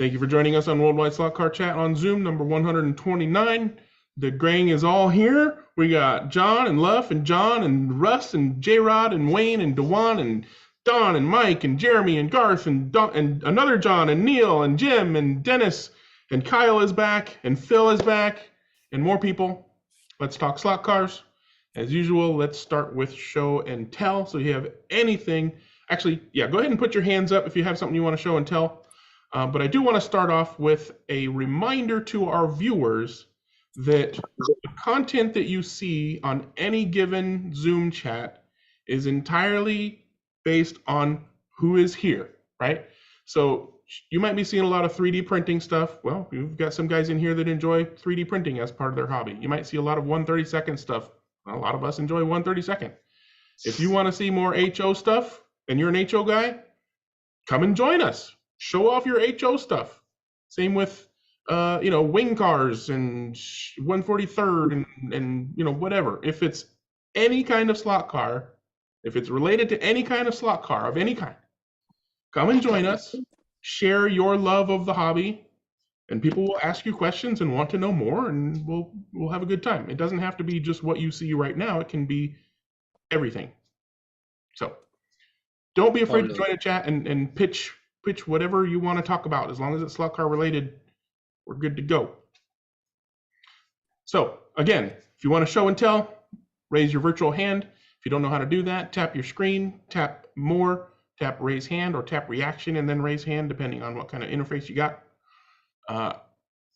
Thank you for joining us on Worldwide Slot Car Chat on Zoom, number 129. The gang is all here. We got John and Luff and John and Russ and J-Rod and Wayne and Dewan and Don and Mike and Jeremy and Garth and Don and another John and Neil and Jim and Dennis and Kyle is back and Phil is back and more people. Let's talk slot cars. As usual, let's start with show and tell. So if you have anything, actually, yeah, go ahead and put your hands up if you have something you want to show and tell. But I do want to start off with a reminder to our viewers that the content that you see on any given Zoom chat is entirely based on who is here, right? So you might be seeing a lot of 3D printing stuff. Well, we've got some guys in here that enjoy 3D printing as part of their hobby. You might see a lot of 1/32 stuff. A lot of us enjoy 1/32. If you want to see more HO stuff and you're an HO guy, come and join us. Show off your HO stuff. Same with, wing cars and 143rd and whatever. If it's any kind of slot car, if it's related to any kind of slot car of any kind, come and join us. Share your love of the hobby, and people will ask you questions and want to know more, and we'll have a good time. It doesn't have to be just what you see right now. It can be everything. So don't be afraid to join a chat and pitch whatever you want to talk about. As long as it's slot car related, we're good to go. So again, if you want to show and tell, raise your virtual hand. If you don't know how to do that, tap your screen, tap more, tap raise hand, or tap reaction and then raise hand, depending on what kind of interface you got.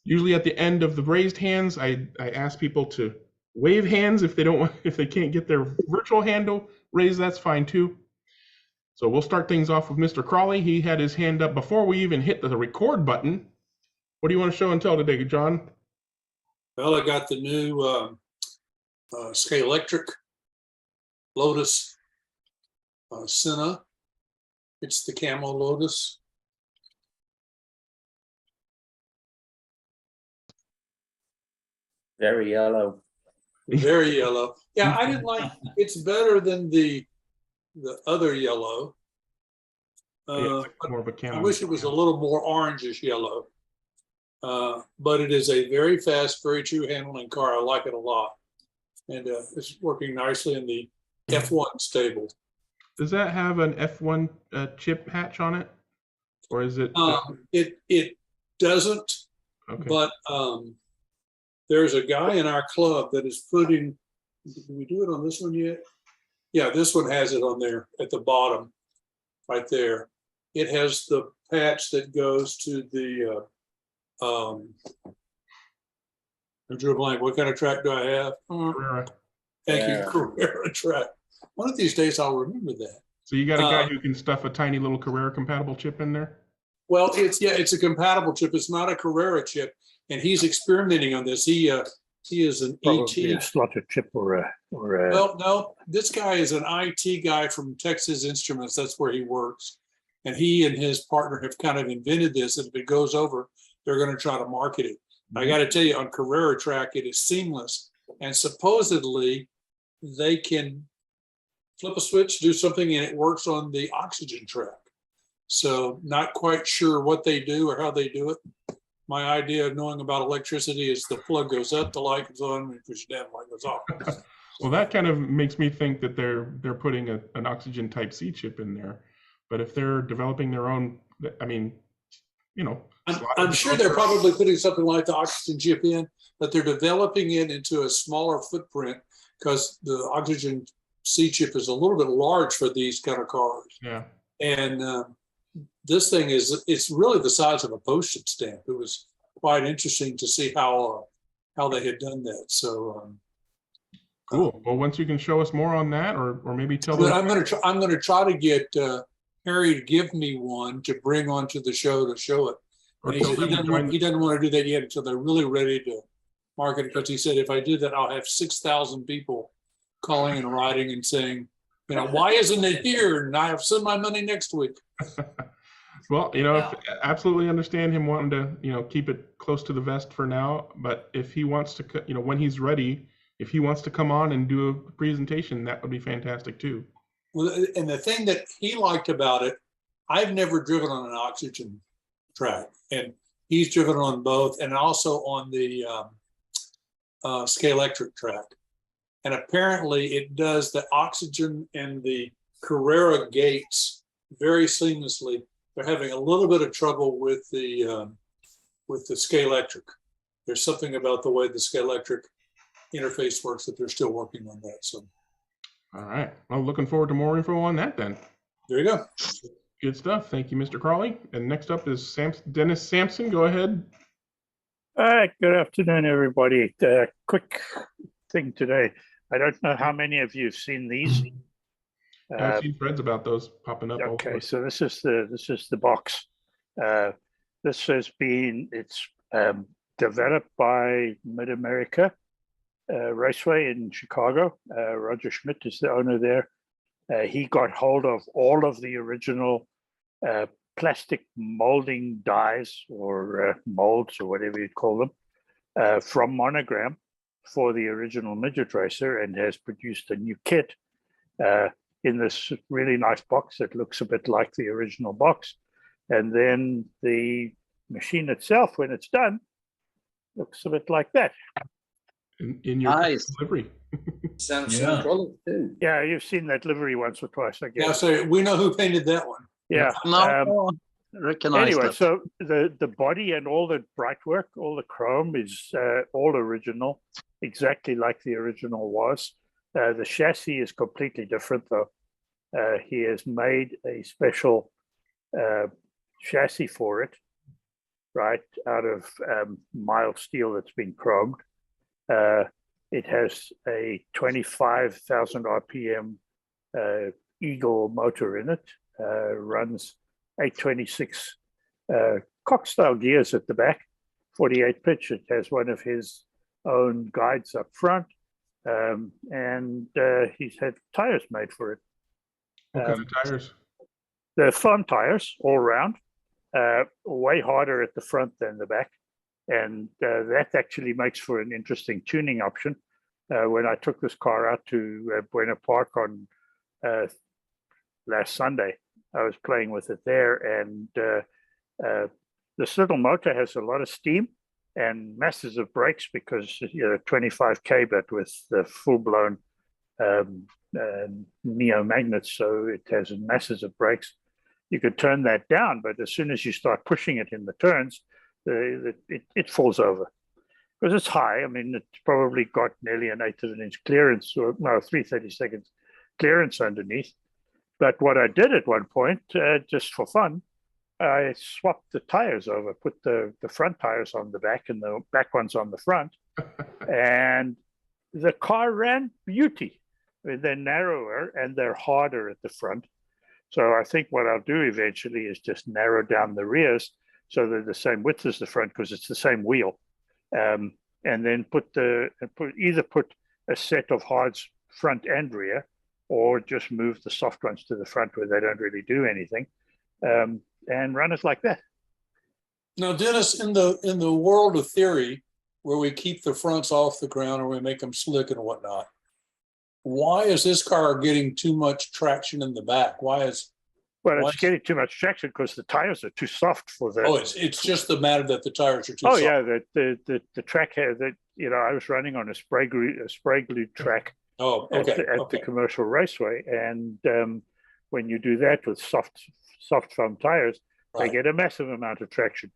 Usually at the end of the raised hands, I ask people to wave hands if they can't get their virtual hand raised. That's fine too. So we'll start things off with Mr. Crawley. He had his hand up before we even hit the record button. What do you want to show and tell today, John? Well, I got the new Scale Electric Lotus Senna. It's the Camo Lotus. Very yellow. Very yellow. Yeah, I didn't like. It's better than the other yellow. Yeah, it's more of a camo. I wish it was a little more orangish yellow. But it is a very fast, very true handling car. I like it a lot. And it's working nicely in the F1 stable. Does that have an F1 chip hatch on it? Or is it? It doesn't, Okay. But there's a guy in our club that is putting, did we do it on this one yet? Yeah, this one has it on there at the bottom, right there. It has the patch that goes to the, I drew a blank. What kind of track do I have? Carrera. Thank you, Carrera track. One of these days I'll remember that. So you got a guy who can stuff a tiny little Carrera compatible chip in there? Well, it's a compatible chip. It's not a Carrera chip, and he's experimenting on this. He is an Probably ET. a slotted chip or a. Well, no, this guy is an IT guy from Texas Instruments. That's where he works. And he and his partner have kind of invented this. And if it goes over, they're going to try to market it. I got to tell you, on Carrera track, it is seamless. And supposedly they can flip a switch, do something, and it works on the oxygen track. So not quite sure what they do or how they do it. My idea of knowing about electricity is the plug goes up, the light goes on, and you push it down, the light goes off. Well, that kind of makes me think that they're putting an oxygen type C chip in there. But if they're developing their own, I mean, I'm sure they're probably putting something like the oxygen chip in, but they're developing it into a smaller footprint because the oxygen C chip is a little bit large for these kind of cars. Yeah. And this thing it's really the size of a postage stamp. It was quite interesting to see how they had done that. So cool. Well, once you can show us more on that, or maybe tell I'm going to try to get Harry to give me one to bring onto the show to show it. And he doesn't want to do that yet until they're really ready to market it, because he said if I do that, I'll have 6,000 people calling and writing and saying, why isn't it here? And I have send my money next week. Well, absolutely understand him wanting to, keep it close to the vest for now. But if he wants to, when he's ready, if he wants to come on and do a presentation, that would be fantastic too. Well, and the thing that he liked about it, I've never driven on an oxygen track, and he's driven on both, and also on the Scalextric track. And apparently, it does the oxygen and the Carrera gates very seamlessly. They're having a little bit of trouble with the Scalextric. There's something about the way the Scalextric interface works that they're still working on that. So, all right. Well, looking forward to more info on that then. there you go. Good stuff. Thank you, Mr. Crawley. And next up is Dennis Sampson. Go ahead. Good afternoon, everybody. Quick thing today. I don't know how many of you have seen these. I've seen threads about those popping up. Okay, so this is the box. This has been developed by Mid America Raceway in Chicago. Roger Schmidt is the owner there. He got hold of all of the original plastic molding dies or molds or whatever you'd call them from Monogram for the original midget racer, and has produced a new kit in this really nice box that looks a bit like the original box. And then the machine itself, when it's done, looks a bit like that. In your Nice. livery. Sounds Yeah. cool too. Yeah, you've seen that livery once or twice, I Yeah, guess. so we know who painted that one. Yeah. No, recognize Anyway, that. so the body and all the bright work, all the chrome is all original, exactly like the original was. The chassis is completely different, though. He has made a special chassis for it, right, out of mild steel that's been chromed. It has a 25,000 RPM Eagle motor in it, runs 826 Cox-style gears at the back, 48 pitch. It has one of his own guides up front, and he's had tires made for it. What kind of tires? They're foam tires all around, way harder at the front than the back. And that actually makes for an interesting tuning option. When I took this car out to Buena Park on last Sunday, I was playing with it there, and this little motor has a lot of steam and masses of brakes because 25K, but with the full-blown neo magnets, so it has masses of brakes. You could turn that down, but as soon as you start pushing it in the turns, it falls over because it's high. I mean, it's probably got nearly an 1/8 of an inch clearance, or no, 3/32 clearance underneath. But what I did at one point, just for fun, I swapped the tires over, put the front tires on the back and the back ones on the front, and the car ran beauty. I mean, they're narrower and they're harder at the front. So I think what I'll do eventually is just narrow down the rears so they're the same width as the front because it's the same wheel, and then put a set of hards front and rear, or just move the soft ones to the front where they don't really do anything, and run it like that. Now, Dennis, in the world of theory, where we keep the fronts off the ground or we make them slick and whatnot, why is this car getting too much traction in the back? It's getting too much traction because the tires are too soft for the. Oh, it's just the matter that the tires are too soft. Yeah, the track has that. I was running on a spray glue track. Oh, okay. At the commercial raceway, and when you do that with soft foam tires, Right. they get a massive amount of traction.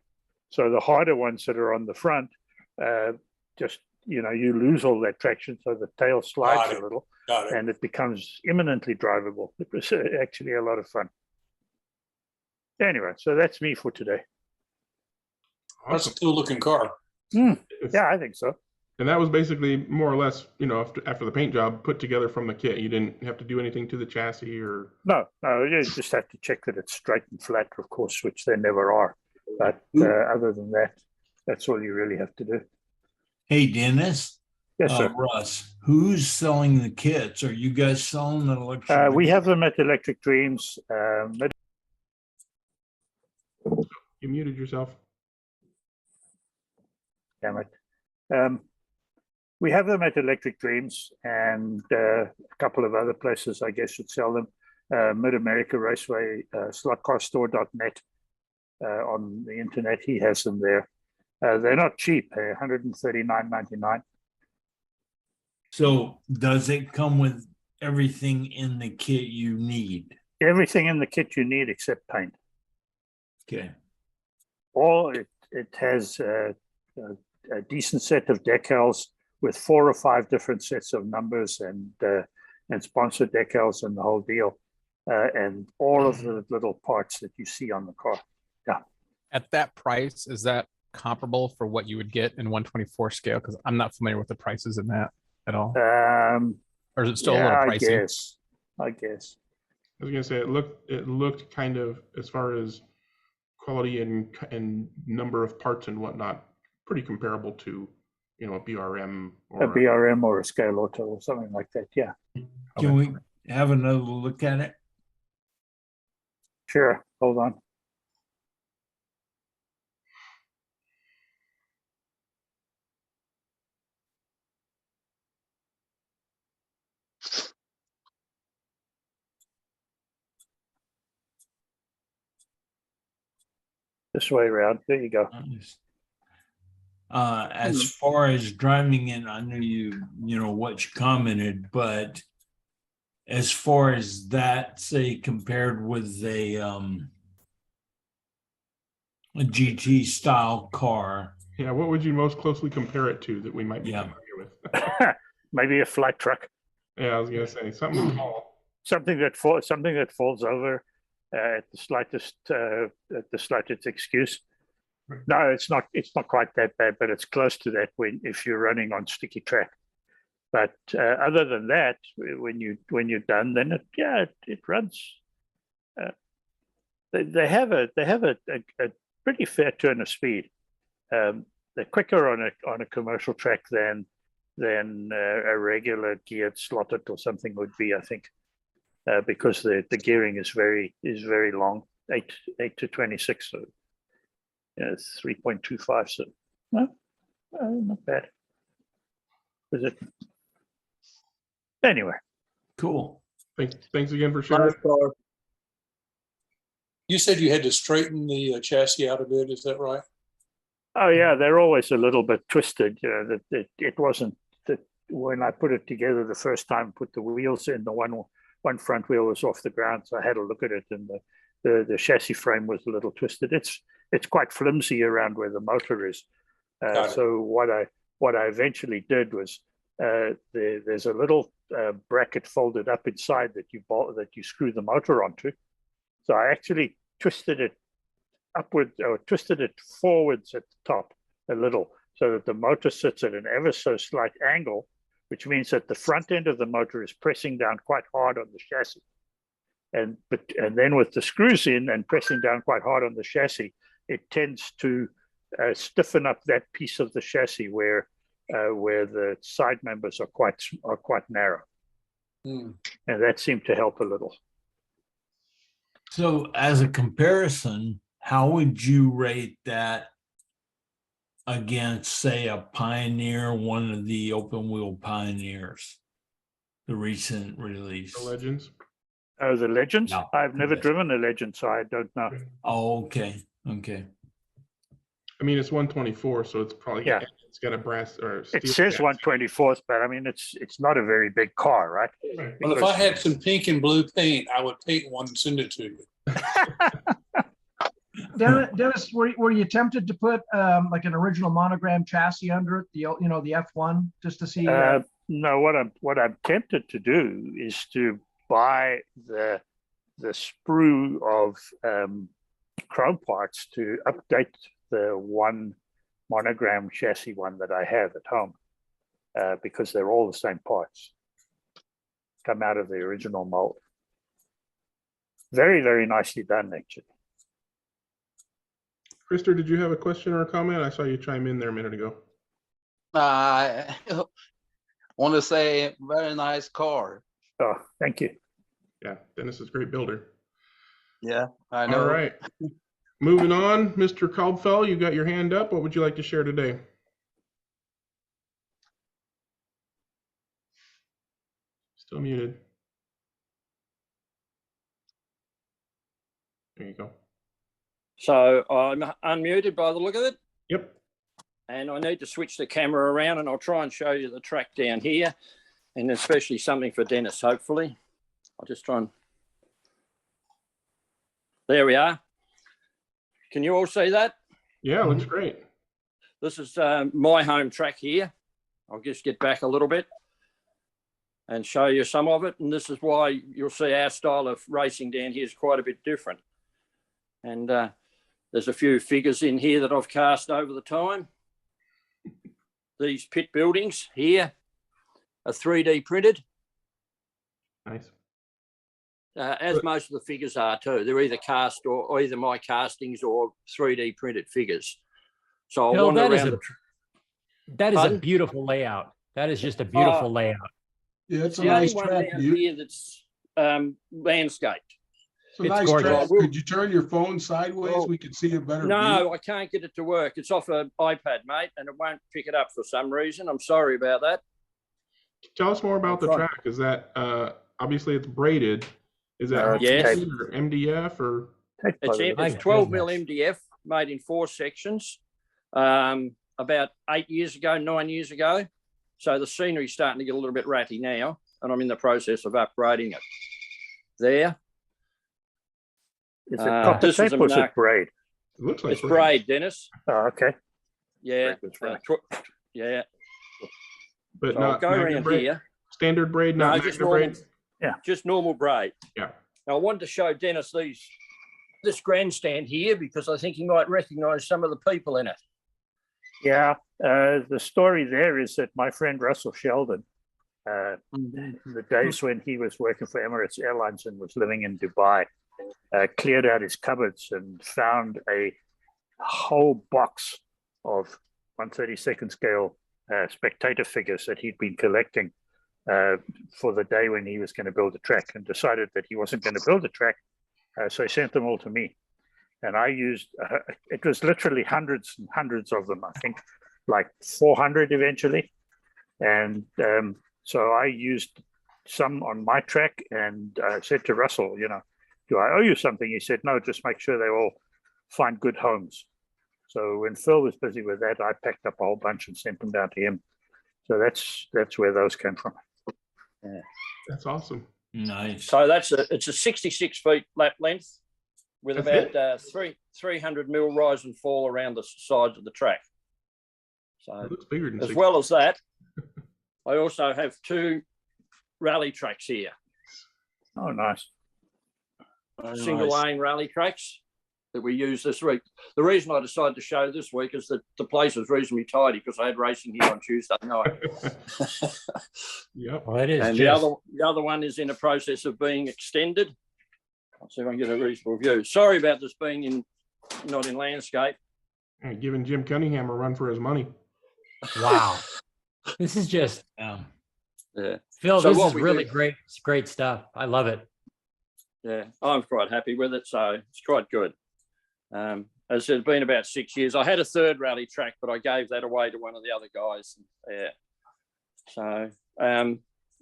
So the harder ones that are on the front, just you lose all that traction, so the tail slides a little, Got it. and it becomes imminently drivable. It was actually a lot of fun. Anyway, so that's me for today. That's a cool looking car. Yeah, I think so. And that was basically more or less, after the paint job put together from the kit. You didn't have to do anything to the chassis or. No, you just have to check that it's straight and flat, of course, which they never are. But other than that, that's all you really have to do. Hey, Dennis. Yes, sir. Russ, who's selling the kits? Are you guys selling the electric? We have them at Electric Dreams. You muted yourself. Damn it. We have them at Electric Dreams and a couple of other places, I guess, should sell them. Mid America Raceway, slotcarstore.net. on the internet. He has them there. They're not cheap. They're $139.99. So does it come with everything in the kit you need? Everything in the kit you need except paint. Okay. Or it has a decent set of decals with 4 or 5 different sets of numbers and sponsor decals and the whole deal, and all of the little parts that you see on the car. Yeah. At that price, is that comparable for what you would get in 124 scale? Because I'm not familiar with the prices in that at all. Or is it still a little pricey? I guess. I was gonna say it looked kind of, as far as quality and number of parts and whatnot, pretty comparable to, you know, a BRM or A BRM or a Scale Auto or something like that. Yeah. Can we have another look at it? Sure. Hold on. This way around. There you go. As far as driving it, I know you know what you commented, but as far as that, say, compared with a GT style car. Yeah, what would you most closely compare it to that we might be familiar with? Maybe a flight truck. Yeah, I was gonna say something small. Something that falls over at the slightest excuse. No, it's not quite that bad, but it's close to that if you're running on sticky track. But other than that, when you're done, then it runs. They have a pretty fair turn of speed. They're quicker on a commercial track than a regular geared slotted or something would be, I think, because the gearing is very long, 8 to 26, so it's 3.25. So no, not bad. Is it? Anyway, cool. Thanks again for sharing. You said you had to straighten the chassis out a bit. Is that right? Oh yeah, they're always a little bit twisted. You know, that it wasn't that when I put it together the first time, put the wheels in, the one front wheel was off the ground, so I had a look at it, and the chassis frame was a little twisted. It's quite flimsy around where the motor is. So what I eventually did was there's a little bracket folded up inside that you screw the motor onto. So I actually twisted it upward or twisted it forwards at the top a little, so that the motor sits at an ever so slight angle, which means that the front end of the motor is pressing down quite hard on the chassis. And then with the screws in and pressing down quite hard on the chassis, it tends to stiffen up that piece of the chassis where the side members are quite narrow. And that seemed to help a little. So as a comparison, how would you rate that against, say, a Pioneer, one of the open wheel Pioneers, the recent release? The Legends. Oh, the Legends? No. I've never driven a Legend, so I don't know. Oh, okay. I mean, it's 124, so it's probably it's got a brass or steel. It says 124th, but I mean it's not a very big car, right? Well, if I had some pink and blue paint, I would paint one and send it to you. Dennis, were you tempted to put like an original monogram chassis under it, the F1, just to see? No, what I'm tempted to do is to buy the sprue of chrome parts to update the one monogram chassis one that I have at home, because they're all the same parts, come out of the original mold. Very, very nicely done, actually. Krister, did you have a question or a comment? I saw you chime in there a minute ago. I want to say very nice car. Oh, thank you. Yeah, Dennis is a great builder. Yeah, I know. All right. Moving on, Mr. Caldfell, you got your hand up. What would you like to share today? Still muted. There you go. So I'm unmuted by the look of it. Yep. And I need to switch the camera around, and I'll try and show you the track down here, and especially something for Dennis, hopefully. I'll just try and... There we are. Can you all see that? Yeah, looks great. This is my home track here. I'll just get back a little bit and show you some of it. And this is why you'll see our style of racing down here is quite a bit different. And there's a few figures in here that I've cast over the time. These pit buildings here are 3D printed. Nice. As most of the figures are too. They're either cast or either my castings or 3D printed figures. So I'll wander around. That is a beautiful layout. That is just a beautiful layout. Yeah, it's a the nice only track. one down here that's landscaped. It's a nice gorgeous. track. Could you turn your phone sideways? Well, We could see a better view. No, I can't get it to work. It's off an iPad, mate, and it won't pick it up for some reason. I'm sorry about that. Tell us more about the track. Is that obviously it's braided? Is that Yes. or MDF or? It's 12 mil MDF made in 4 sections. About 9 years ago. So the scenery's starting to get a little bit ratty now, and I'm in the process of upgrading it. There. Is it copper tape or is it braid? It looks like it's braid, Dennis. Oh, okay. Yeah. Yeah. But So not I'll go magnet around braid. here. Standard braid, No, not just magnet normal. braid. Yeah. Just normal braid. Yeah. Now I wanted to show Dennis this grandstand here because I think he might recognise some of the people in it. Yeah, the story there is that my friend Russell Sheldon, in the days when he was working for Emirates Airlines and was living in Dubai, cleared out his cupboards and found a whole box of 1/32 scale spectator figures that he'd been collecting for the day when he was going to build a track, and decided that he wasn't going to build a track. So he sent them all to me. And I used, it was literally hundreds and hundreds of them, I think, like 400 eventually. And so I used some on my track, and I said to Russell, do I owe you something? He said, no, just make sure they all find good homes. So when Phil was busy with that, I packed up a whole bunch and sent them down to him. So that's where those came from. Yeah. That's awesome. Nice. So it's a 66 feet lap length with about 300 mil rise and fall around the sides of the track. So It looks bigger than as 60. well as that, I also have 2 rally tracks here. Oh, nice. Single lane rally tracks that we use this week. The reason I decided to show this week is that the place was reasonably tidy because I had racing here on Tuesday night. Yep. Well, it is. And the other one is in a process of being extended. I'll see if I can get a reasonable view. Sorry about this being not in landscape. And giving Jim Cunningham a run for his money. Wow. This is just, Yeah. Phil, So this what is we really do- great. It's great stuff. I love it. Yeah, I'm quite happy with it. So it's quite good. As I said, it's been about 6 years. I had a 3rd rally track, but I gave that away to one of the other guys. Yeah. So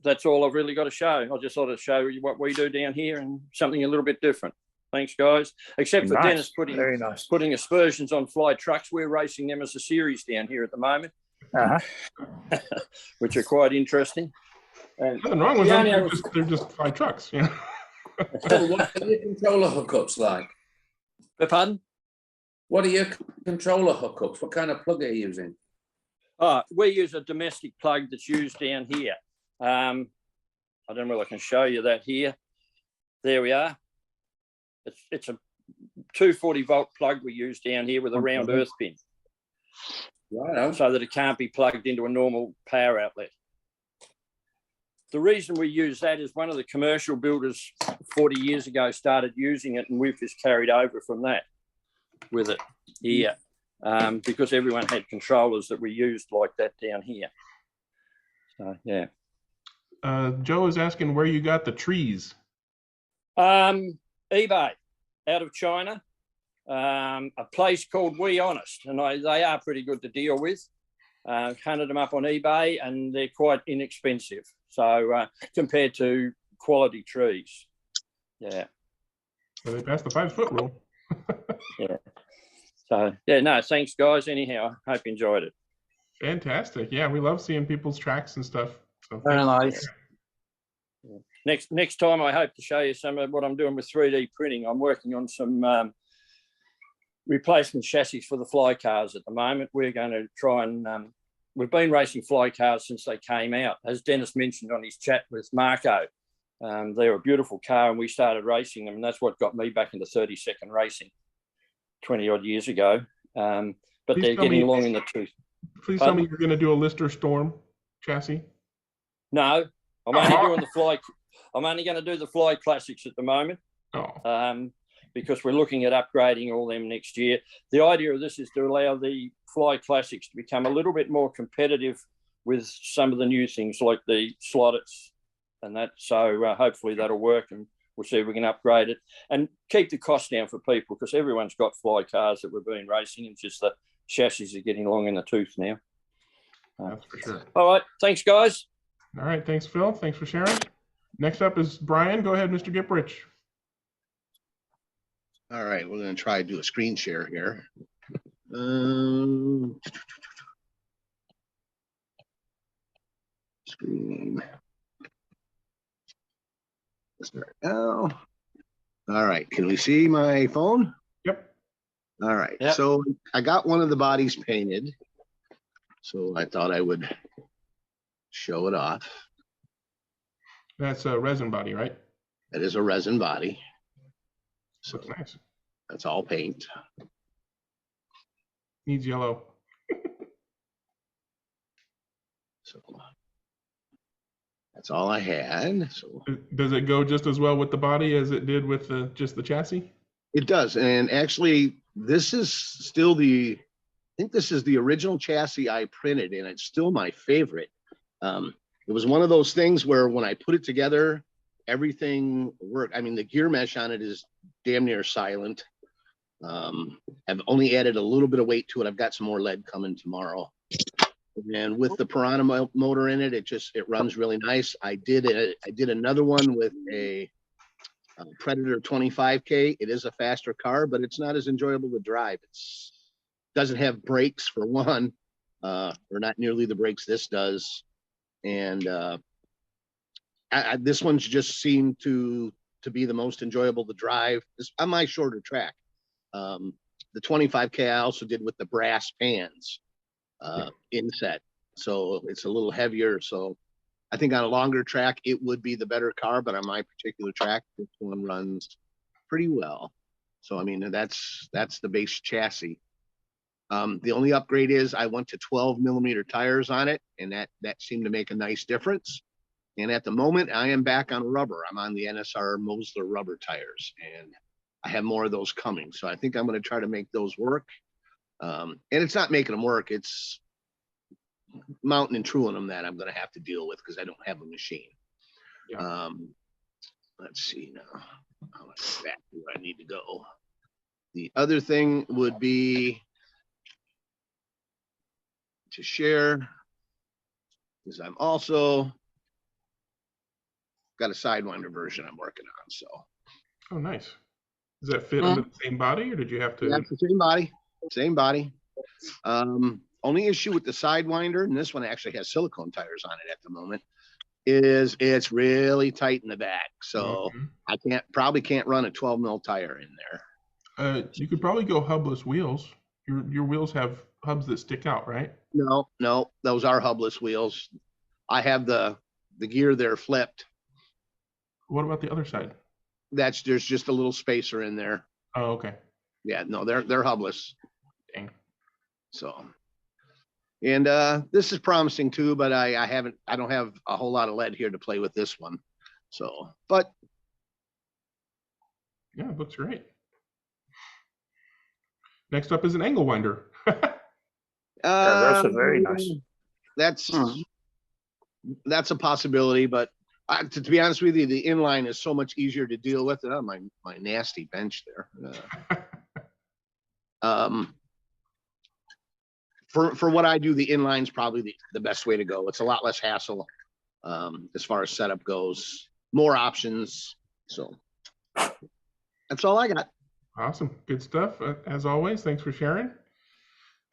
that's all I've really got to show. I just thought I'd show you what we do down here and something a little bit different. Thanks, guys. Except for Nice. Dennis Very nice. putting aspersions on fly trucks. We're racing them as a series down here at the moment, which are quite interesting. And Nothing wrong with the them. only They're just fine trucks. Yeah. What are your controller hookups like? Pardon? What are your controller hookups? What kind of plug are you using? We use a domestic plug that's used down here. I don't know whether I can show you that here. There we are. It's a 240 volt plug we use down here with a round earth pin. Right. So that it can't be plugged into a normal power outlet. The reason we use that is one of the commercial builders 40 years ago started using it, and we've just carried over from that with it here, because everyone had controllers that we used like that down here. So, yeah. Joe is asking where you got the trees. eBay out of China, a place called We Honest, and they are pretty good to deal with. Hunted them up on eBay, and they're quite inexpensive. So compared to quality trees, yeah. So they passed the 5 foot rule. Yeah. So yeah, no, thanks guys. Anyhow, I hope you enjoyed it. Fantastic. Yeah, we love seeing people's tracks and stuff. So Very thanks. nice. Next time, I hope to show you some of what I'm doing with 3D printing. I'm working on some replacement chassis for the fly cars at the moment. We're going to try and we've been racing fly cars since they came out, as Dennis mentioned on his chat with Marco. They're a beautiful car, and we started racing them, and that's what got me back into 30-second racing 20 odd years ago. But Please they're tell getting me- long in the tooth. Please Pardon? tell me you're going to do a Lister Storm chassis. No, I'm only doing the fly. I'm only going to do the fly classics at the moment. Oh. Because we're looking at upgrading all them next year. The idea of this is to allow the fly classics to become a little bit more competitive with some of the new things like the slotters and that. So hopefully that'll work, and we'll see if we can upgrade it and keep the cost down for people, because everyone's got fly cars that we've been racing. It's just the chassis are getting long in the tooth now. That's for sure. All right. Thanks, guys. All right. Thanks, Phil. Thanks for sharing. Next up is Brian. Go ahead, Mr. Giprich. All right, we're going to try to do a screen share here. Screen. Start now. All right, can we see my phone? Yep. All right, Yep. So I got one of the bodies painted, so I thought I would show it off. That's a resin body, right? That is a resin body. So Looks nice. that's all paint. Needs yellow. So that's all I had. So Does it go just as well with the body as it did with just the chassis? it does. And actually, this is still I think this is the original chassis I printed, and it's still my favorite. It was one of those things where when I put it together, everything worked. I mean, the gear mesh on it is damn near silent. I've only added a little bit of weight to it. I've got some more lead coming tomorrow. And with the Piranha motor in it, it runs really nice. I did another one with a Predator 25K. It is a faster car, but it's not as enjoyable to drive. It doesn't have brakes for one, or not nearly the brakes this does. And this one's just seemed to be the most enjoyable to drive. It's on my shorter track. The 25K I also did with the brass pans inset, so it's a little heavier. So I think on a longer track it would be the better car, but on my particular track, this one runs pretty well. So I mean, that's the base chassis. The only upgrade is I went to 12mm tires on it, and that seemed to make a nice difference. And at the moment, I am back on rubber. I'm on the NSR Mosler rubber tires, and I have more of those coming. So I think I'm going to try to make those work. And it's not making them work. It's mounting and truing them that I'm going to have to deal with because I don't have a machine. Yeah. Let's see now. How exactly where I need to go. The other thing would be to share, because I'm also got a Sidewinder version I'm working on. So. Oh, nice. Does that fit under the same body, or did you have to? Yeah, it's the same body. Same body. Only issue with the Sidewinder, and this one actually has silicone tires on it at the moment, is it's really tight in the back. So I probably can't run a 12mm tire in there. You could probably go hubless wheels. Your wheels have hubs that stick out, right? No, those are hubless wheels. I have the gear there flipped. What about the other side? There's just a little spacer in there. Oh, okay. Yeah, no, they're hubless. Dang. So, and this is promising too, but I don't have a whole lot of lead here to play with this one. So, but yeah, it looks great. Next up is an angle winder. Those are very nice. That's a possibility, but to be honest with you, the inline is so much easier to deal with. Oh, my nasty bench there. For what I do, the inline's probably the best way to go. It's a lot less hassle as far as setup goes. More options. So that's all I got. Awesome. Good stuff. As always, thanks for sharing.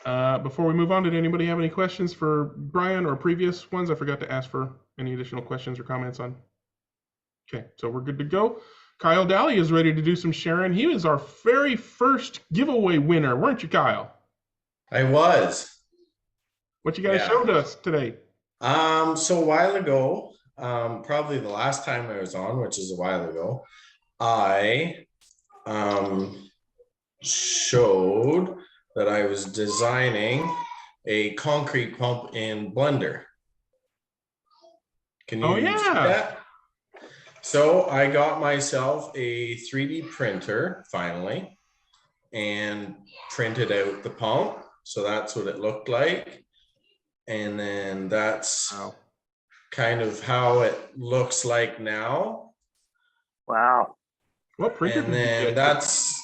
Before we move on, did anybody have any questions for Brian or previous ones? I forgot to ask for any additional questions or comments on. Okay, so we're good to go. Kyle Daly is ready to do some sharing. He was our very first giveaway winner, weren't you, Kyle? I was. What you guys showed us today? So a while ago, probably the last time I was on, which is a while ago, I showed that I was designing a concrete pump in Blender. Can you see that? So I got myself a 3D printer finally and printed out the pump. So that's what it looked like. And then that's kind of how it looks like now. Wow. What printer and did you then get? That's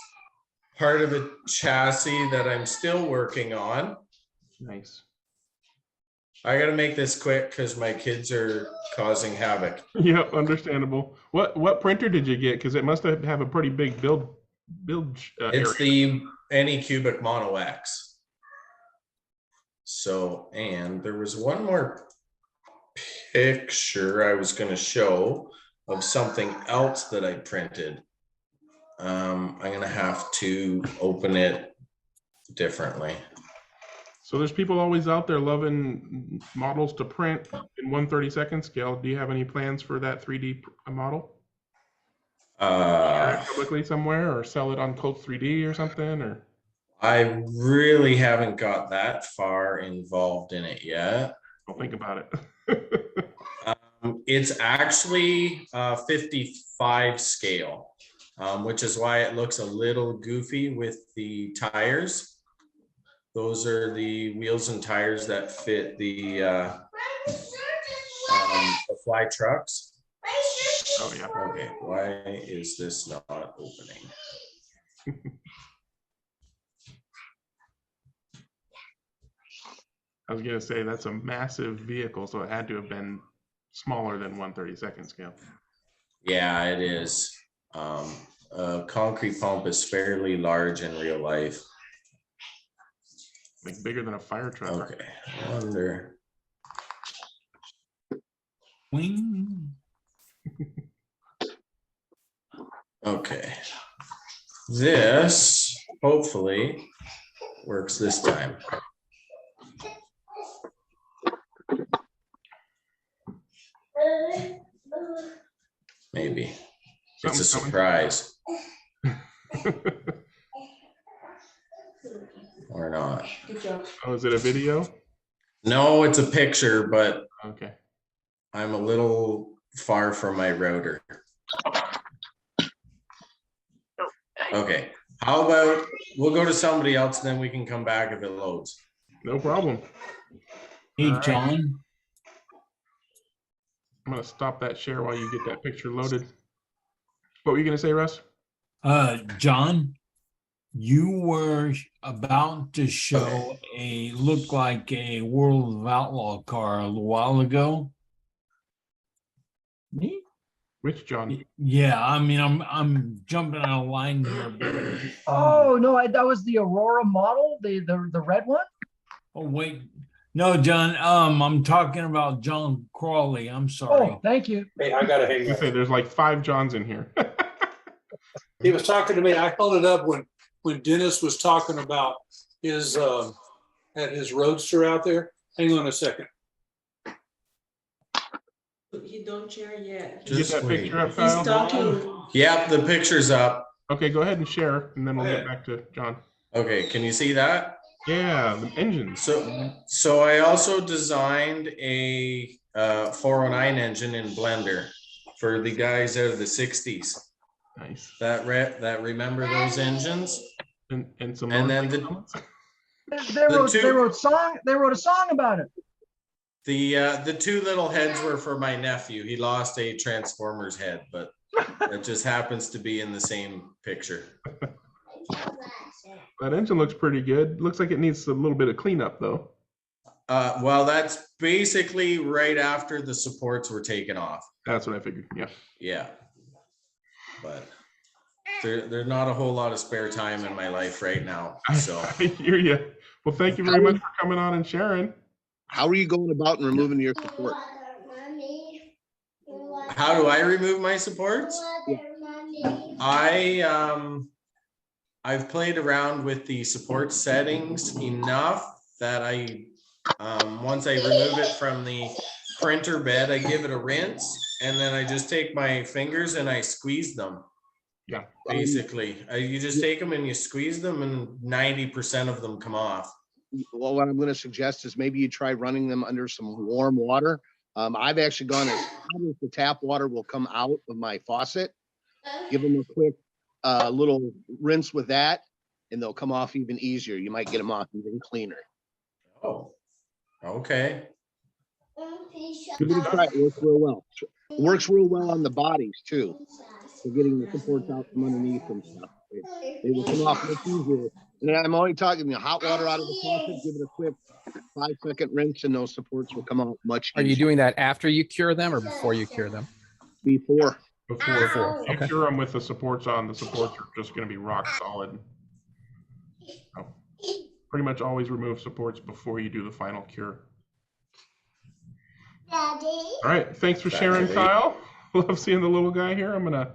part of a chassis that I'm still working on. Nice. I got to make this quick because my kids are causing havoc. Yep, understandable. What printer did you get? Because it must have a pretty big build It's area. the AnyCubic Mono X. So, and there was one more picture I was going to show of something else that I printed. I'm going to have to open it differently. So there's people always out there loving models to print in 1/32 scale. Do you have any plans for that 3D model? Share it publicly somewhere or sell it on Colt 3D or something? Or I really haven't got that far involved in it yet. Don't think about it. It's actually 55 scale, which is why it looks a little goofy with the tires. Those are the wheels and tires that fit the fly trucks. Oh yeah. Okay, why is this not opening? I was gonna say that's a massive vehicle, so it had to have been smaller than 1/32 scale. Yeah, it is. A concrete pump is fairly large in real life. Like bigger than a fire truck. Okay, I wonder. Wing. Okay. This hopefully works this time. Maybe. It's a surprise. Or not. Oh, is it a video? No, it's a picture, but okay. I'm a little far from my router. Okay. How about we'll go to somebody else and then we can come back if it loads. No problem. Hey, John. I'm gonna stop that share while you get that picture loaded. What were you gonna say, Russ? John, you were about to show look like a World of Outlaw car a little while ago. Me? Which John? Yeah, I mean, I'm jumping out of line here. But, Oh no, that was the Aurora model, the red one. oh wait, no, John. I'm talking about John Crawley. I'm sorry. Oh, thank you. Hey, I gotta hang up. There's like 5 Johns in here. He was talking to me. I held it up when Dennis was talking about his had his Roadster out there. Hang on a second. He don't share yet. Get that picture up, He's Kyle? talking. Yep, the picture's up. Okay, go ahead and share, and then we'll get back to John. Okay, can you see that? Yeah, the engines. So I also designed a 409 engine in Blender for the guys out of the 60s. Nice. That remember those engines? And some and then They wrote a song about it. The 2 little heads were for my nephew. He lost a Transformers head, but it just happens to be in the same picture. That engine looks pretty good. Looks like it needs a little bit of cleanup though. Well, that's basically right after the supports were taken off. That's what I figured. Yeah. Yeah. But there's not a whole lot of spare time in my life right now. So I hear you. Well, thank you very much for coming on and sharing. How are you going about and removing your support? how do I remove my supports? I've played around with the support settings enough that once I remove it from the printer bed, I give it a rinse, and then I just take my fingers and I squeeze them. Yeah. Basically, you just take them and you squeeze them, and 90% of them come off. Well, what I'm going to suggest is maybe you try running them under some warm water. I've actually gone as hot as the tap water will come out of my faucet. Give them a quick little rinse with that, and they'll come off even easier. You might get them off even cleaner. Oh, okay. Give it a try. It works real well. It works real well on the bodies too. For getting the supports out from underneath and stuff. They will come off much easier. And I'm only talking the hot water out of the faucet. Give it a quick 5-second rinse, and those supports will come out much easier. Are you doing that after you cure them or before you cure them? Before. Before. You Okay. cure them with the supports on. The supports are just going to be rock solid. So, pretty much always remove supports before you do the final cure. Daddy. All right. Thanks for sharing, Kyle. Love seeing the little guy here. I'm gonna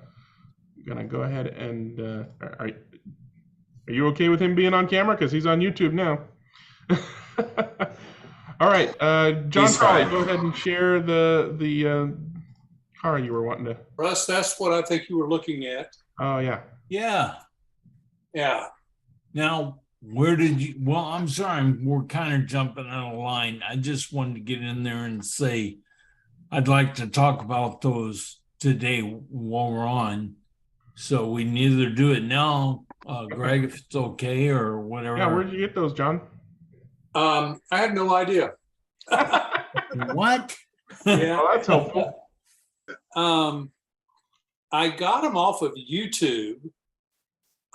go ahead and are you okay with him being on camera? Because he's on YouTube now. All right, John Crowley, go ahead and share the car you were wanting to. Russ, that's what I think you were looking at. Oh yeah. Yeah. Yeah. Now, where did you? Well, I'm sorry, we're kind of jumping on a line. I just wanted to get in there and say, I'd like to talk about those today while we're on. So we can either do it now, Greg, if it's okay, or whatever. Yeah, where'd you get those, John? I have no idea. What? Yeah. Oh, that's helpful. I got them off of YouTube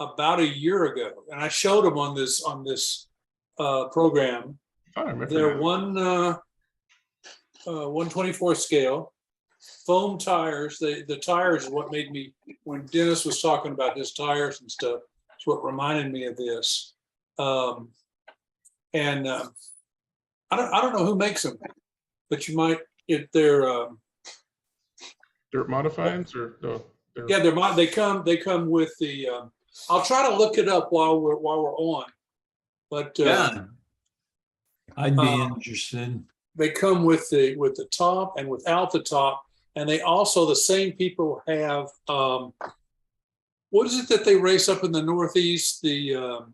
about a year ago, and I showed them on this program. I remember They're that. 1/24 scale, foam tires. The tires is what made me, when Dennis was talking about his tires and stuff, it's what reminded me of this. I don't know who makes them, but you might, if they're Dirt modifieds or no? yeah, they come with the. I'll try to look it up while we're on, but Yeah, I'd be interested. They come with the top and without the top, and they also, the same people have what is it that they race up in the Northeast? The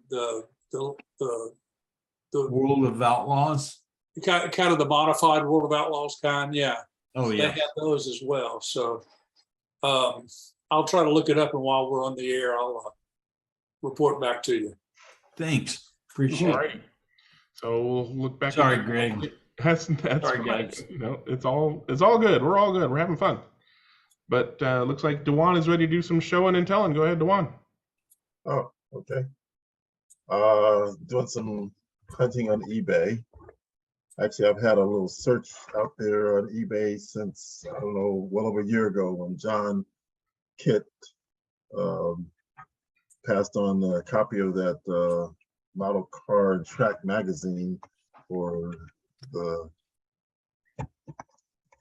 World of Outlaws. Kind of the modified World of Outlaws kind, yeah. Oh yeah. They have those as well. So I'll try to look it up, and while we're on the air, I'll report back to you. Thanks. Appreciate it. So we'll look back. Sorry, Greg. That's Sorry, fine. guys. You know, it's all good. We're all good. We're having fun. But looks like Dewan is ready to do some showing and telling. Go ahead, Dewan. Oh, okay. Doing some hunting on eBay. Actually, I've had a little search out there on eBay since, I don't know, well over a year ago when John Kitt passed on a copy of that model car track magazine for the.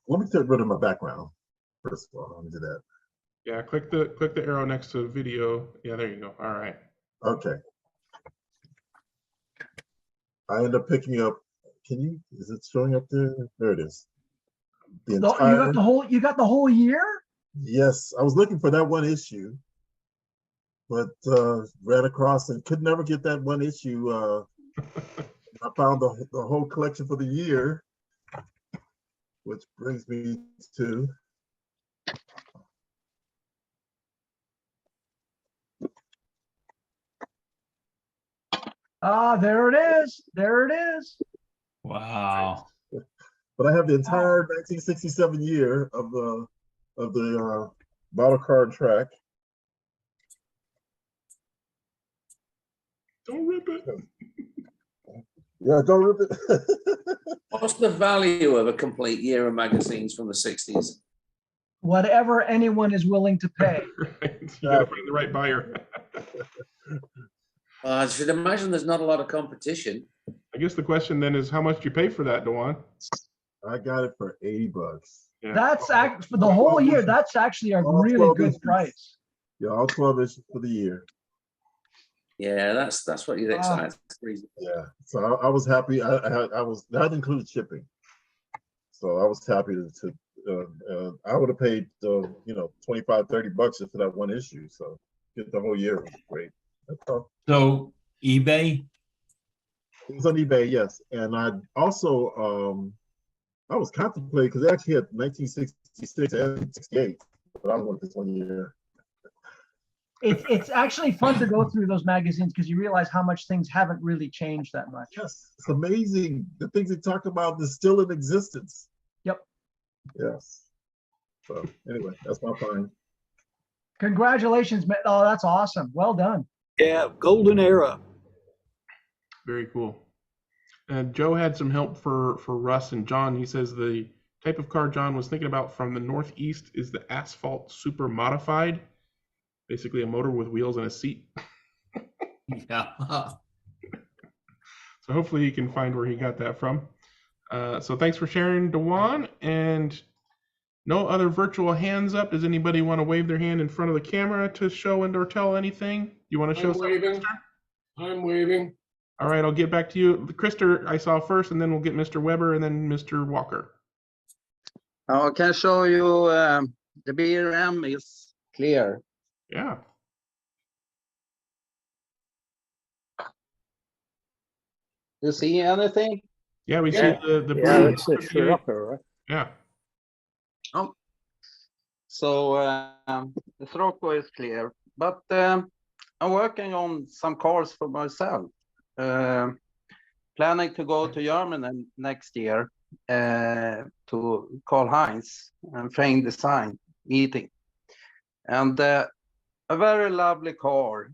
Let me get rid of my background first of all. Let me do that. Yeah, click the arrow next to video. Yeah, there you go. All right. Okay. I end up picking up. Is it showing up there? There it is. You got the whole year? Yes, I was looking for that one issue, but ran across and could never get that one issue. I found the whole collection for the year, which brings me to. There it is. There it is. Wow. But I have the entire 1967 year of the model car track. Don't rip it. Yeah, don't rip it. What's the value of a complete year of magazines from the 60s? Whatever anyone is willing to pay. Right. You got to find the right buyer. I should imagine there's not a lot of competition. I guess the question then is, how much do you pay for that, Dewan? I got it for $80. Yeah. That's for the whole year. That's actually a really good price. Yeah, all 12 issues for the year. Yeah, that's what you'd expect. Yeah, so I was happy. That included shipping, so I was happy to I would have paid you know, $25-30 for that one issue. So get the whole year was great. That's all. So eBay? It was on eBay, yes, and I also I was contemplating because they actually had 1966 and 68, but I wanted this 1 year. It's actually fun to go through those magazines because you realize how much things haven't really changed that much. Yes, it's amazing. The things they talk about is still in existence. Yep. Yes. So anyway, that's my find. Congratulations, man. Oh, that's awesome. Well done. Yeah, golden era. Very cool. Joe had some help for Russ and John. He says the type of car John was thinking about from the Northeast is the Asphalt Super Modified. Basically a motor with wheels and a seat. Yeah. So hopefully you can find where he got that from. So thanks for sharing, Dewan. And no other virtual hands up. Does anybody want to wave their hand in front of the camera to show and or tell anything? You want to show something, waving. Krister? I'm waving. All right, I'll get back to you. Krister, I saw first, and then we'll get Mr. Weber and then Mr. Walker. I can show you the BRM is clear. Yeah. You see anything? Yeah, we see the Yeah, blue. that's a Scirocco, right? Yeah. Oh, so the Scirocco is clear, but I'm working on some cars for myself. Planning to go to Germany next year to Karl-Heinz and Frame Design meeting, and a very lovely car,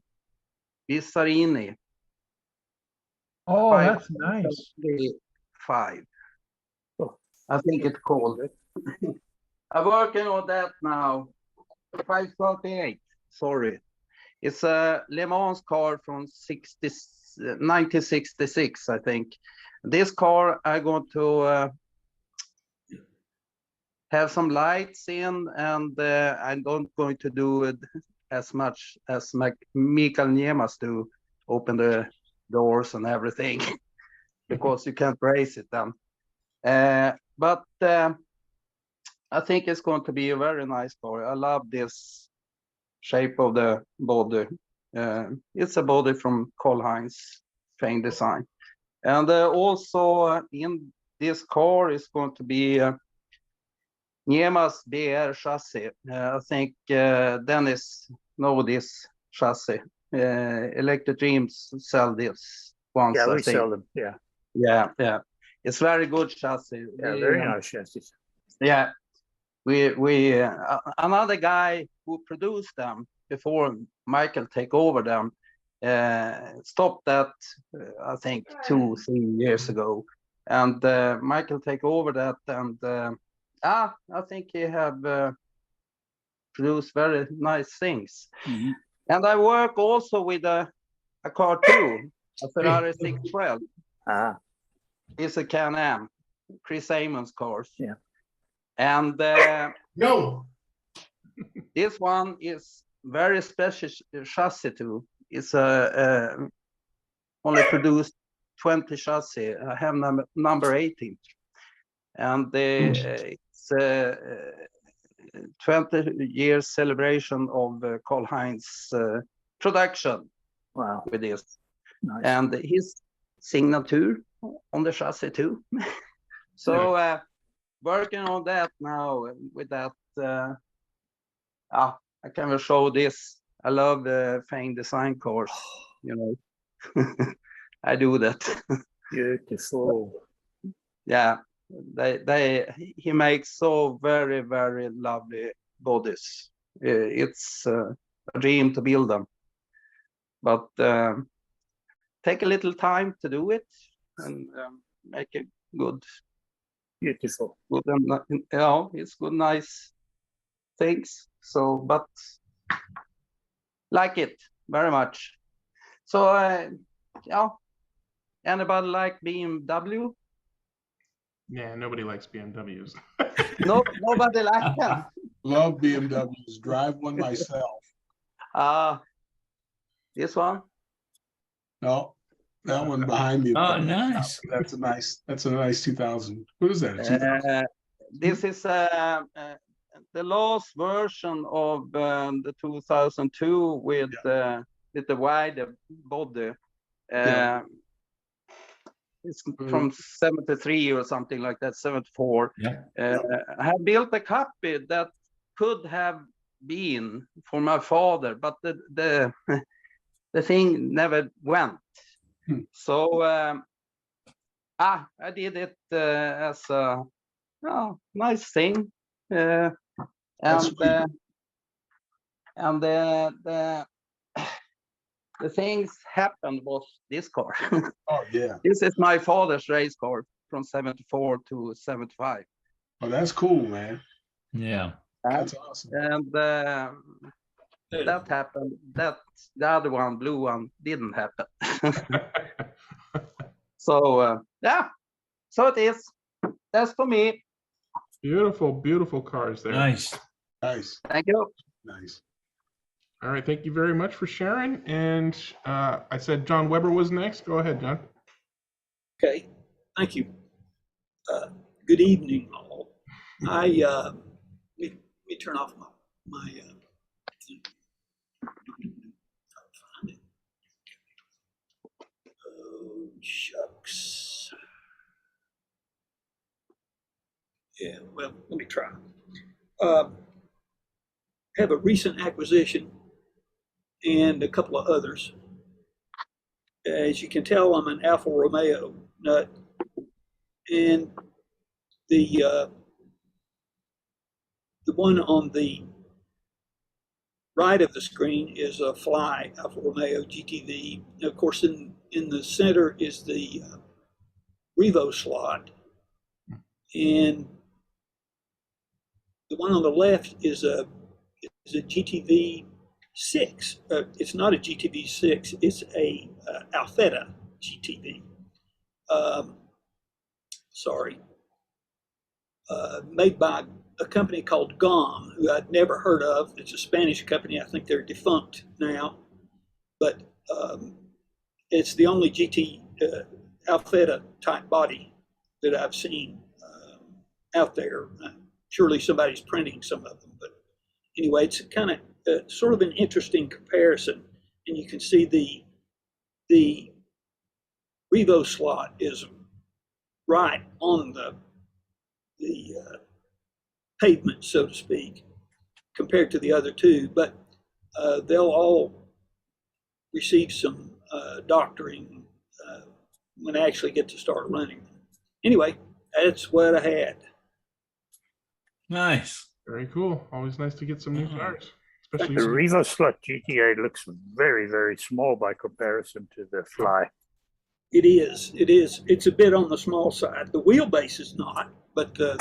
Bissarini. Oh, that's nice. 5. I think it's called. I'm working on that now. 538. Sorry, it's a Le Mans car from 1966, I think. This car I'm going to have some lights in, and I'm not going to do it as much as Mikael Niemas do, open the doors and everything, because you can't race it then. But I think it's going to be a very nice car. I love this shape of the body. It's a body from Karl-Heinz Frame Design. And also in this car is going to be Niemas BR chassis. I think Dennis knows this chassis. Electric Dreams sell this once. Yeah, I we think. sell them. Yeah. Yeah. It's very good chassis. Yeah, very nice chassis. Yeah, we another guy who produced them before Michael take over them stopped that I think 2-3 years ago, and Michael take over that, and I think he have produced very nice things. Mm-hmm. And I work also with a car too, a Ferrari 612. It's a Can-Am, Chris Amon's cars. Yeah. And No. This one is very special chassis too. It's only produced 20 chassis. I have number 18, and it's 20 years celebration of Karl-Heinz production. Wow, with this, nice. And his signature on the chassis too. So working on that now with that. I can show this. I love the Frame Design cars, you know. I do that. Beautiful. Yeah, he makes so very, very lovely bodies. It's a dream to build them, but take a little time to do it and make it good. Beautiful. Good, it's good, nice things. So, but like it very much. So, yeah. Anybody like BMW? Yeah, nobody likes BMWs. No, nobody like them. Love BMWs. Drive one myself. This one? No, that one behind me. Oh, nice. That's a nice 2000. What is that? A 2000? This is the last version of the 2002 with the wider body. It's from 73 or something like that, 74. Yeah. I have built a copy that could have been for my father, but the thing never went. So I did it as a nice thing, and the things happened was this car. Oh yeah. This is my father's race car from 74 to 75. Oh, that's cool, man. Yeah. That's awesome. And that happened. That the other one, blue one, didn't happen. So yeah. So it is. That's for me. Beautiful, beautiful cars there. Nice. Nice. Thank you. Nice. All right, thank you very much for sharing. And I said John Weber was next. Go ahead, John. Okay, thank you. Good evening, all. Let me turn off my thing. Find it. Oh, shucks. Yeah, well, let me try. Have a recent acquisition and a couple of others. As you can tell, I'm an Alfa Romeo nut, and the one on the right of the screen is a Fly Alfa Romeo GTV. And of course, in the center is the Revo slot, and the one on the left is a GTV 6. It's not a GTV 6. It's a Alfetta GTV. Made by a company called GOM, who I'd never heard of. It's a Spanish company. I think they're defunct now, but it's the only GT Alfetta type body that I've seen out there. Surely somebody's printing some of them, but anyway, it's kind of sort of an interesting comparison, and you can see the Revo slot is right on the pavement, so to speak, compared to the other two, but they'll all receive some doctoring when I actually get to start running them. Anyway, that's what I had. Nice. Very cool. Always nice to get some new cars. Especially The Revo slot GTA looks very, very small by comparison to the Fly. It is. It is. It's a bit on the small side. The wheelbase is not, but the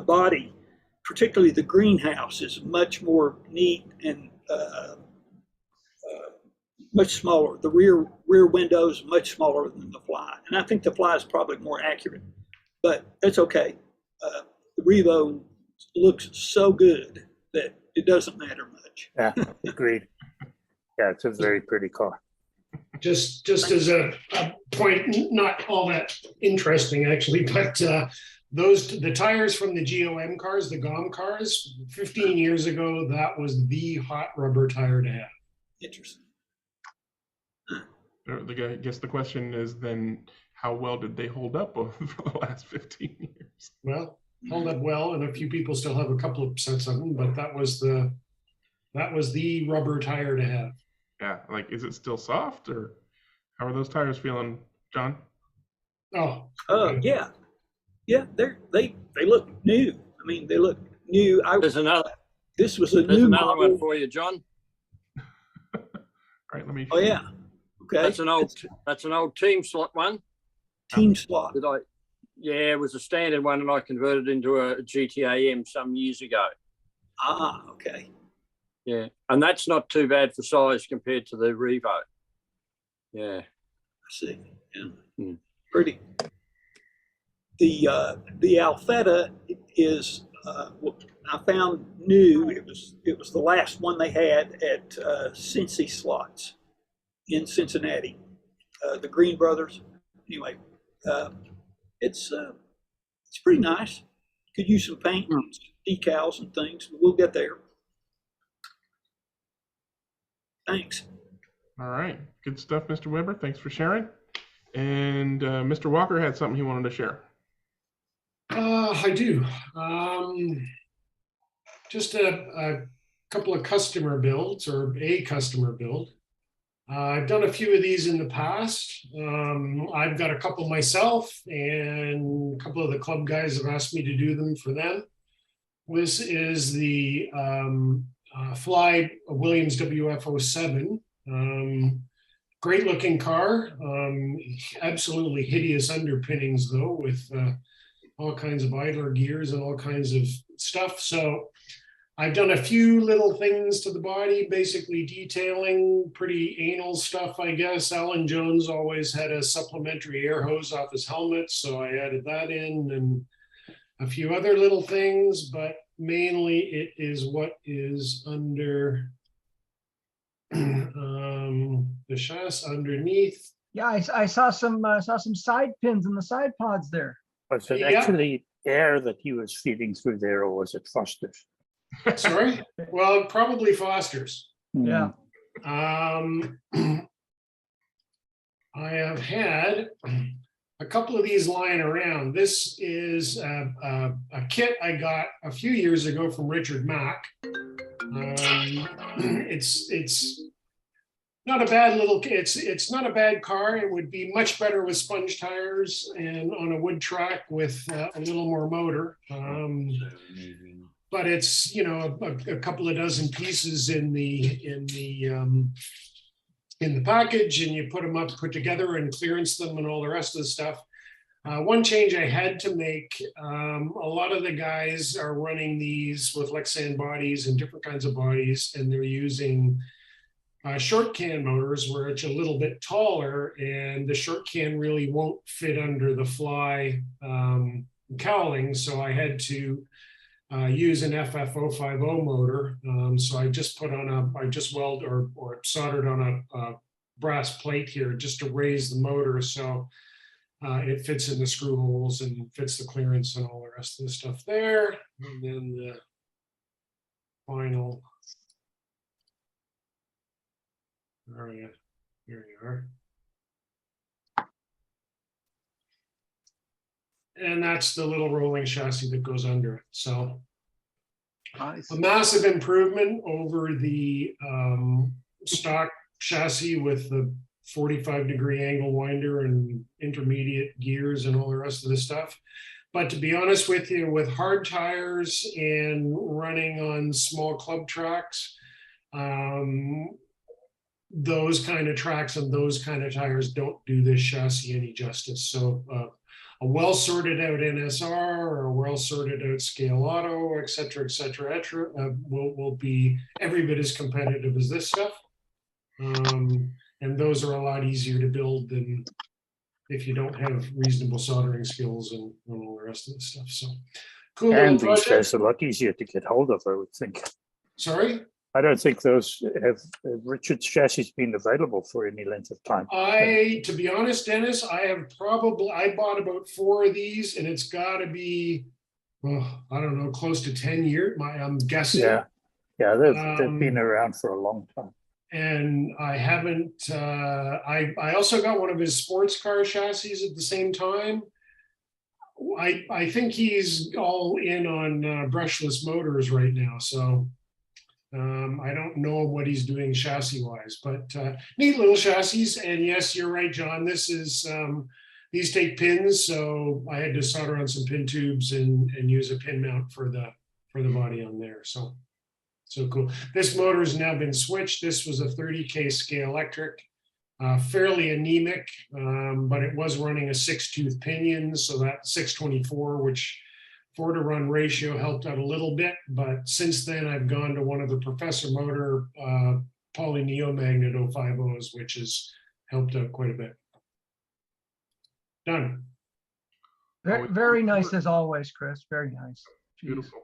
body, particularly the greenhouse, is much more neat and much smaller. The rear windows much smaller than the Fly, and I think the Fly is probably more accurate, but it's okay. The Revo looks so good that it doesn't matter much. Yeah, agreed. Yeah, it's a very pretty car. Just as a point, not all that interesting actually, but the tires from the GOM cars, the GOM cars, 15 years ago, that was the hot rubber tire to have. Interesting. I guess the question is then, how well did they hold up over the last 15 years? Well, held up well, and a few people still have a couple of sets of them, but that was the rubber tire to have. Yeah, like, is it still soft, or how are those tires feeling, John? Oh, yeah, they look new. I mean, they look new. There's another. This was a There's new another model. one for you, John. All right, let me. Oh yeah. Okay. That's an old team slot one. Team slot. Yeah, it was a standard one, and I converted into a GTA M some years ago. Ah, okay. Yeah, and that's not too bad for size compared to the Revo. Yeah. I see. Yeah. Pretty. The Alfetta is I found new. It was the last one they had at Cincy Slots in Cincinnati. The Green Brothers. Anyway, it's pretty nice. Could use some paint, and decals, and things. We'll get there. Thanks. All right, good stuff, Mr. Weber. Thanks for sharing. And Mr. Walker had something he wanted to share. I do. Just a couple of customer builds, or a customer build. I've done a few of these in the past. I've got a couple myself, and a couple of the club guys have asked me to do them for them. This is the Fly Williams WF-07. Great looking car. Absolutely hideous underpinnings though, with all kinds of idler gears and all kinds of stuff. So I've done a few little things to the body, basically detailing pretty anal stuff, I guess. Alan Jones always had a supplementary air hose off his helmet, so I added that in, and a few other little things, but mainly it is what is under the chassis underneath. Yeah, I saw some side pins in the side pods there. Was it actually air that he was feeding through there, or was it Foster's? Sorry? Well, probably Foster's. Yeah. I have had a couple of these lying around. This is a kit I got a few years ago from Richard Mack. It's not a bad little. It's not a bad car. It would be much better with sponge tires and on a wood track with a little more motor. But it's, you know, a couple of dozen pieces in the package, and you put them up, put together, and clearance them, and all the rest of the stuff. One change I had to make, a lot of the guys are running these with Lexan bodies and different kinds of bodies, and they're using short can motors where it's a little bit taller, and the short can really won't fit under the Fly cowling. So I had to use an FF050 motor. So I just put on I just welded or soldered on a brass plate here just to raise the motor. So it fits in the screw holes and fits the clearance and all the rest of the stuff there. And then the final, there you are. And that's the little rolling chassis that goes under it. So nice. A massive improvement over the stock chassis with the 45-degree angle winder and intermediate gears and all the rest of the stuff. But to be honest with you, with hard tires and running on small club tracks, those kind of tracks and those kind of tires don't do this chassis any justice. So a well sorted out NSR or a well sorted out Scale Auto, et cetera, will be every bit as competitive as this stuff. And those are a lot easier to build than if you don't have reasonable soldering skills and all the rest of the stuff. So cool. And these days a lot easier to get hold of, I would think. Sorry? I don't think those have Richard's chassis been available for any length of time. To be honest, Dennis, I bought about 4 of these, and it's got to be, I don't know, close to 10 years. I'm guessing. Yeah, they've been around for a long time. And I haven't. I also got one of his sports car chassis at the same time. I think he's all in on brushless motors right now, so. I don't know what he's doing chassis wise, but neat little chassis. And yes, you're right, John. This is these take pins, so I had to solder on some pin tubes and use a pin mount for the body on there. So cool. This motor has now been switched. This was a 30K Scale Electric. fairly anemic, but it was running a 6-tooth pinion, so that 624, which 4-to-1 ratio helped out a little bit. But since then, I've gone to one of the Professor Motor poly neomagnet 050s, which has helped out quite a bit. Done. Very, very nice as always, Chris. Very nice. Jeez. Beautiful.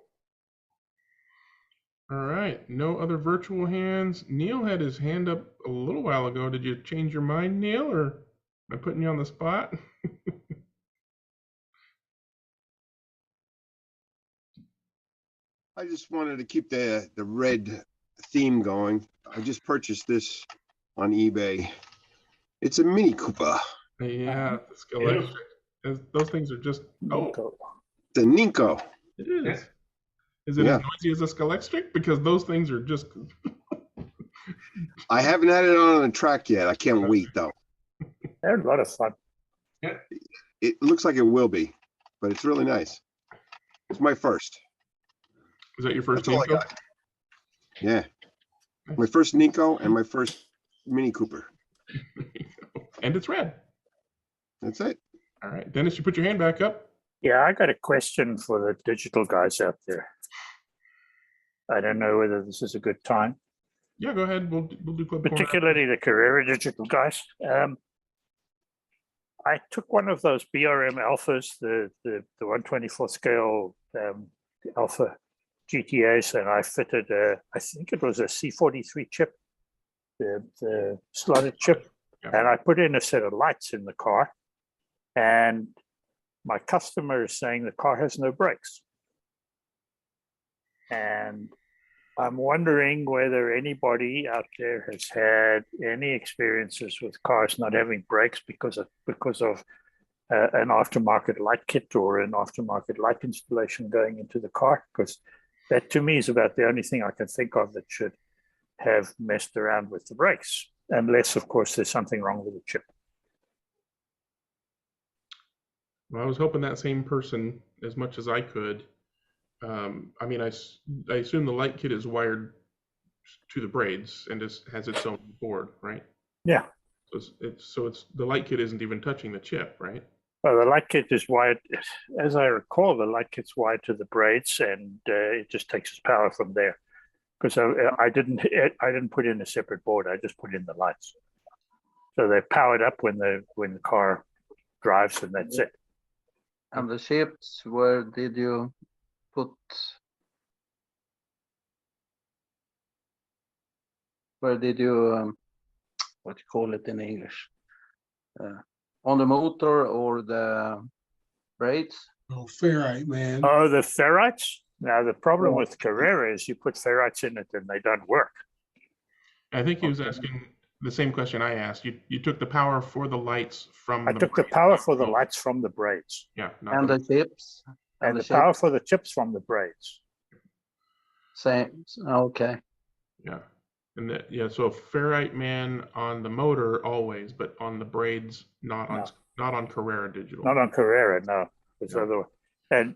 All right. No other virtual hands. Neil had his hand up a little while ago. Did you change your mind, Neil, or am I putting you on the spot? I just wanted to keep the red theme going. I just purchased this on eBay. It's a Mini Cooper. Yeah, the Scalextric. Those things are just The Ninko. It is. Is it as noisy as a Scalextric? Because those things are just. I haven't had it on a track yet. I can't wait though. They're a lot of fun. It looks like it will be, but it's really nice. It's my first. Is that your first That's all I Ninko? got. Yeah. My first Ninko and my first Mini Cooper. And it's red. That's it. All right. Dennis, you put your hand back up. Yeah, I got a question for the digital guys out there. I don't know whether this is a good time. Yeah, go ahead. We'll do Club Corner. Particularly the Carrera digital guys. I took one of those BRM Alphas, the 124 scale Alpha GTAs, and I fitted I think it was a C43 chip, the slotted chip, and I put in a set of lights in the car, and my customer is saying the car has no brakes. And I'm wondering whether anybody out there has had any experiences with cars not having brakes because of an aftermarket light kit or an aftermarket light installation going into the car, because that to me is about the only thing I can think of that should have messed around with the brakes, unless of course there's something wrong with the chip. Well, I was hoping that same person, as much as I could. I mean, I assume the light kit is wired to the braids and has its own board, right? Yeah. So it's the light kit isn't even touching the chip, right? Well, the light kit is wired, as I recall, the light kit's wired to the braids, and it just takes its power from there. Because I didn't put in a separate board. I just put in the lights, so they're powered up when the car drives, and that's it. And the chips, where did you put? Where did you what you call it in English? On the motor or the brakes? Oh, ferrite, man. Oh, the ferrites? Now, the problem with Carrera is you put ferrites in it and they don't work. I think he was asking the same question I asked. You took the power for the lights from I took the power for the lights from the braids. Yeah. And the chips? And the power for the chips from the braids. Same. Okay. Yeah. And so ferrite man on the motor always, but on the braids, not on Carrera digital. Not on Carrera, no. And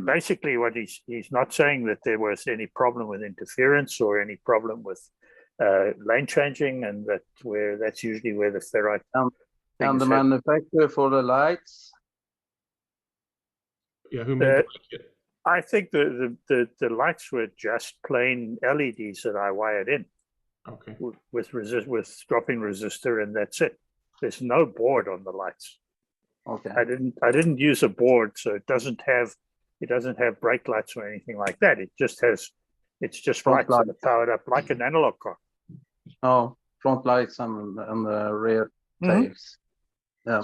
basically what he's not saying that there was any problem with interference or any problem with lane changing, and that's usually where the ferrite. And the manufacturer for the lights? Yeah, who made the light kit? I think the lights were just plain LEDs that I wired in. Okay. With dropping resistor, and that's it. There's no board on the lights. Okay. I didn't use a board, so it doesn't have brake lights or anything like that. It's just lights that are powered up like an analog car. Oh, front lights and the rear tails. Yeah.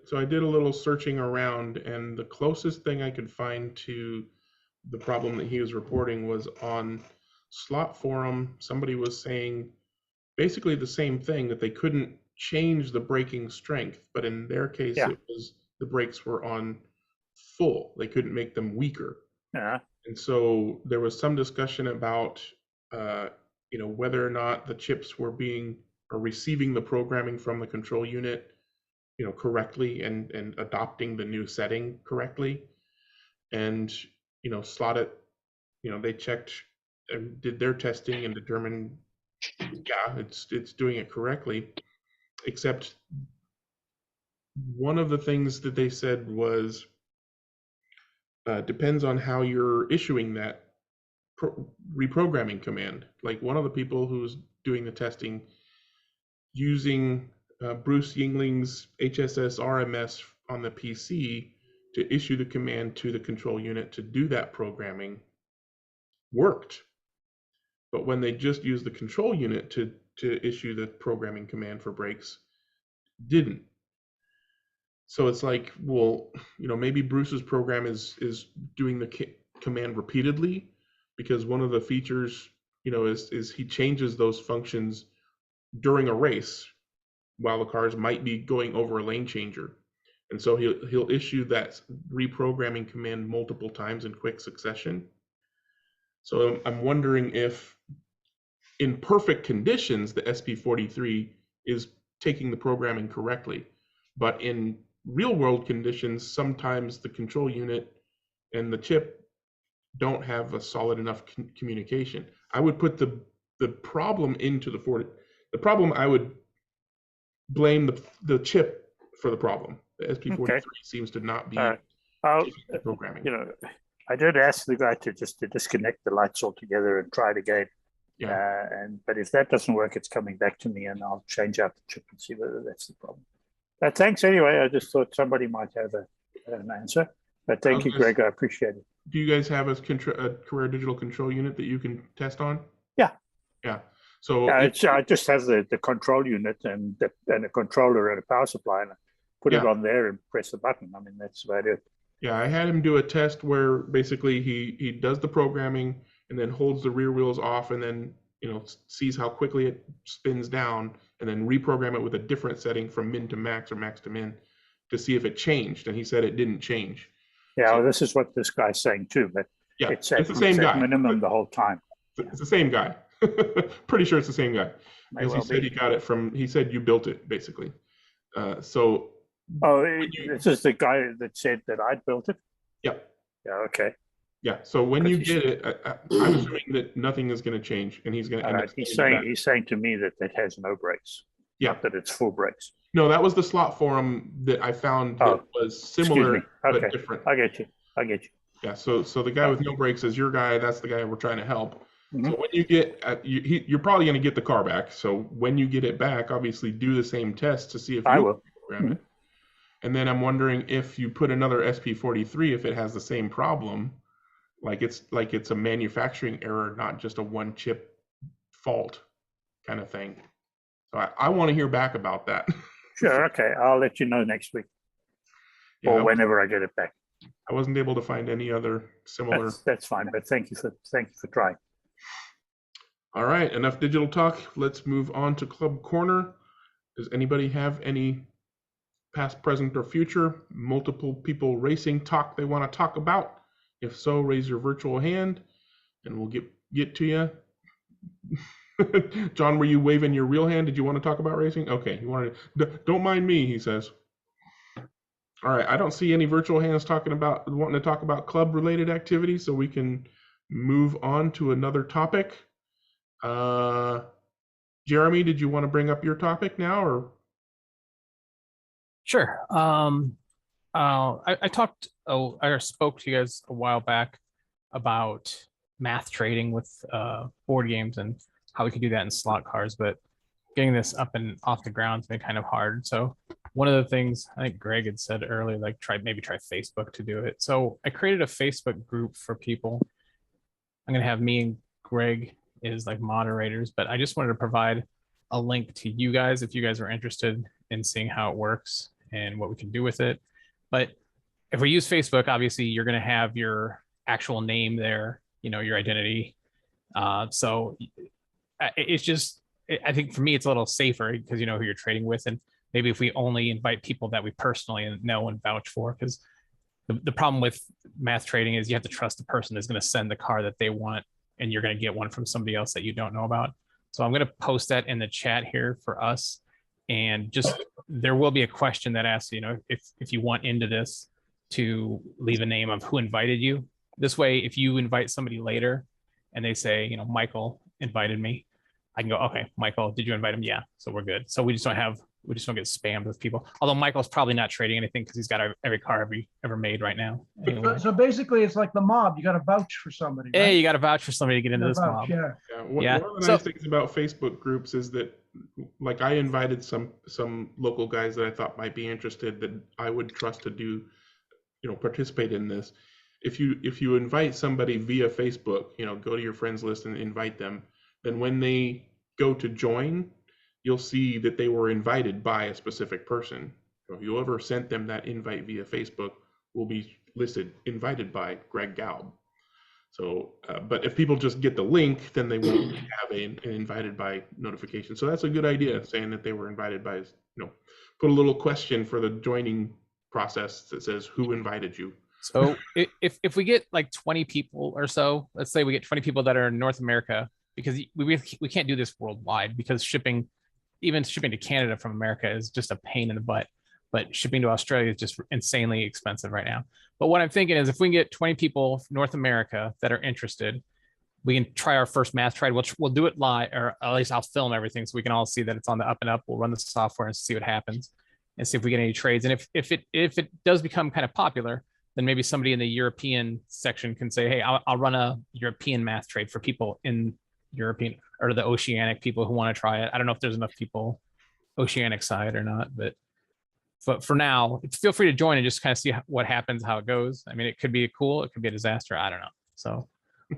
So I did a little searching around, and the closest thing I could find to the problem that he was reporting was on Slot Forum. Somebody was saying basically the same thing, that they couldn't change the braking strength, but in their case, it was the brakes were on full. They couldn't make them weaker. Yeah. And so there was some discussion about, whether or not the chips were receiving the programming from the control unit, correctly and adopting the new setting correctly. And, Slotted, they checked and did their testing and determined, yeah, it's doing it correctly. except one of the things that they said was depends on how you're issuing that reprogramming command. Like one of the people who's doing the testing using Bruce Yingling's HSS RMS on the PC to issue the command to the control unit to do that programming worked. But when they just used the control unit to issue the programming command for brakes, didn't. So it's like, well, maybe Bruce's program is doing the command repeatedly, because one of the features, is he changes those functions during a race while the cars might be going over a lane changer. And so he'll issue that reprogramming command multiple times in quick succession. So I'm wondering if in perfect conditions, the SP43 is taking the programming correctly. But in real world conditions, sometimes the control unit and the chip don't have a solid enough communication. I would put the problem into the problem, I would blame the chip for the problem. The SP43 seems to not be programming. I did ask the guy to disconnect the lights altogether and try it again. Yeah. But if that doesn't work, it's coming back to me, and I'll change out the chip and see whether that's the problem. But thanks anyway. I just thought somebody might have an answer. But thank you, Greg. I appreciate it. Do you guys have a Carrera digital control unit that you can test on? Yeah. Yeah. So I just have the control unit and a controller and a power supply, and I put it on there and press the button. I mean, that's about it. Yeah, I had him do a test where basically he does the programming and then holds the rear wheels off, and then sees how quickly it spins down, and then reprogram it with a different setting from min to max or max to min to see if it changed. And he said it didn't change. Yeah, well, this is what this guy's saying too, but yeah, it's the same guy. Minimum the whole time. It's the same guy. Pretty sure it's the same guy. Because he said he got it from. He said you built it basically. So. Oh, this is the guy that said that I'd built it? Yeah. Yeah, okay. Yeah, so when you get it, I'm assuming that nothing is going to change, and he's going to end up. He's saying to me that it has no brakes. Yeah. Not that it's full brakes. No, that was the slot forum that I found that was similar but different. I get you. Yeah, so the guy with no brakes is your guy. That's the guy we're trying to help. Mm-hmm. So when you get, you're probably going to get the car back. So when you get it back, obviously do the same test to see if you will program it. And then I'm wondering if you put another SP43, if it has the same problem, like it's a manufacturing error, not just a one chip fault kind of thing. So I want to hear back about that. Sure. Okay. I'll let you know next week or whenever I get it back. I wasn't able to find any other similar. That's fine. But thank you for trying. All right. Enough digital talk. Let's move on to Club Corner. Does anybody have any past, present, or future multiple people racing talk they want to talk about? If so, raise your virtual hand and we'll get to you. John, were you waving your real hand? Did you want to talk about racing? Okay, you wanted to, don't mind me, he says. All right, I don't see any virtual hands wanting to talk about club related activities, so we can move on to another topic. Jeremy, did you want to bring up your topic now, or? Sure. I spoke to you guys a while back about math trading with board games and how we could do that in slot cars, but getting this up and off the ground has been kind of hard. So one of the things I think Greg had said earlier, like maybe try Facebook to do it. So I created a Facebook group for people. I'm going to have me and Greg is like moderators, but I just wanted to provide a link to you guys if you guys are interested in seeing how it works and what we can do with it. But if we use Facebook, obviously you're going to have your actual name there, your identity. So it's just, I think for me, it's a little safer because you know who you're trading with. And maybe if we only invite people that we personally know and vouch for, because the problem with math trading is you have to trust the person that's going to send the car that they want, and you're going to get one from somebody else that you don't know about. So I'm going to post that in the chat here for us. And just, there will be a question that asks, if you want into this, to leave a name of who invited you. This way, if you invite somebody later and they say, Michael invited me, I can go, okay, Michael, did you invite him? Yeah. So we're good. So we just don't have we just don't get spammed with people. Although Michael's probably not trading anything because he's got every car ever made right now. Anyway. So basically, it's like the mob. You got to vouch for somebody. Right? Hey, you got to vouch for somebody to get into this mob. Yeah. One of the nice things about Facebook groups is that, like, I invited some local guys that I thought might be interested that I would trust to do, participate in this. If you invite somebody via Facebook, go to your friends list and invite them, then when they go to join, you'll see that they were invited by a specific person. So whoever sent them that invite via Facebook will be listed invited by Greg Gaub. So, but if people just get the link, then they won't have an invited by notification. So that's a good idea, saying that they were invited by, put a little question for the joining process that says who invited you. So if we get like 20 people or so, let's say we get 20 people that are in North America, because we can't do this worldwide because even shipping to Canada from America is just a pain in the butt. But shipping to Australia is just insanely expensive right now. But what I'm thinking is if we can get 20 people from North America that are interested, we can try our first math trade. We'll do it live, or at least I'll film everything so we can all see that it's on the up and up. We'll run the software and see what happens and see if we get any trades. And if it does become kind of popular, then maybe somebody in the European section can say, hey, I'll run a European math trade for people in European or the Oceanic people who want to try it. I don't know if there's enough people Oceanic side or not, but for now, feel free to join and just kind of see what happens, how it goes. I mean, it could be cool. It could be a disaster. I don't know. So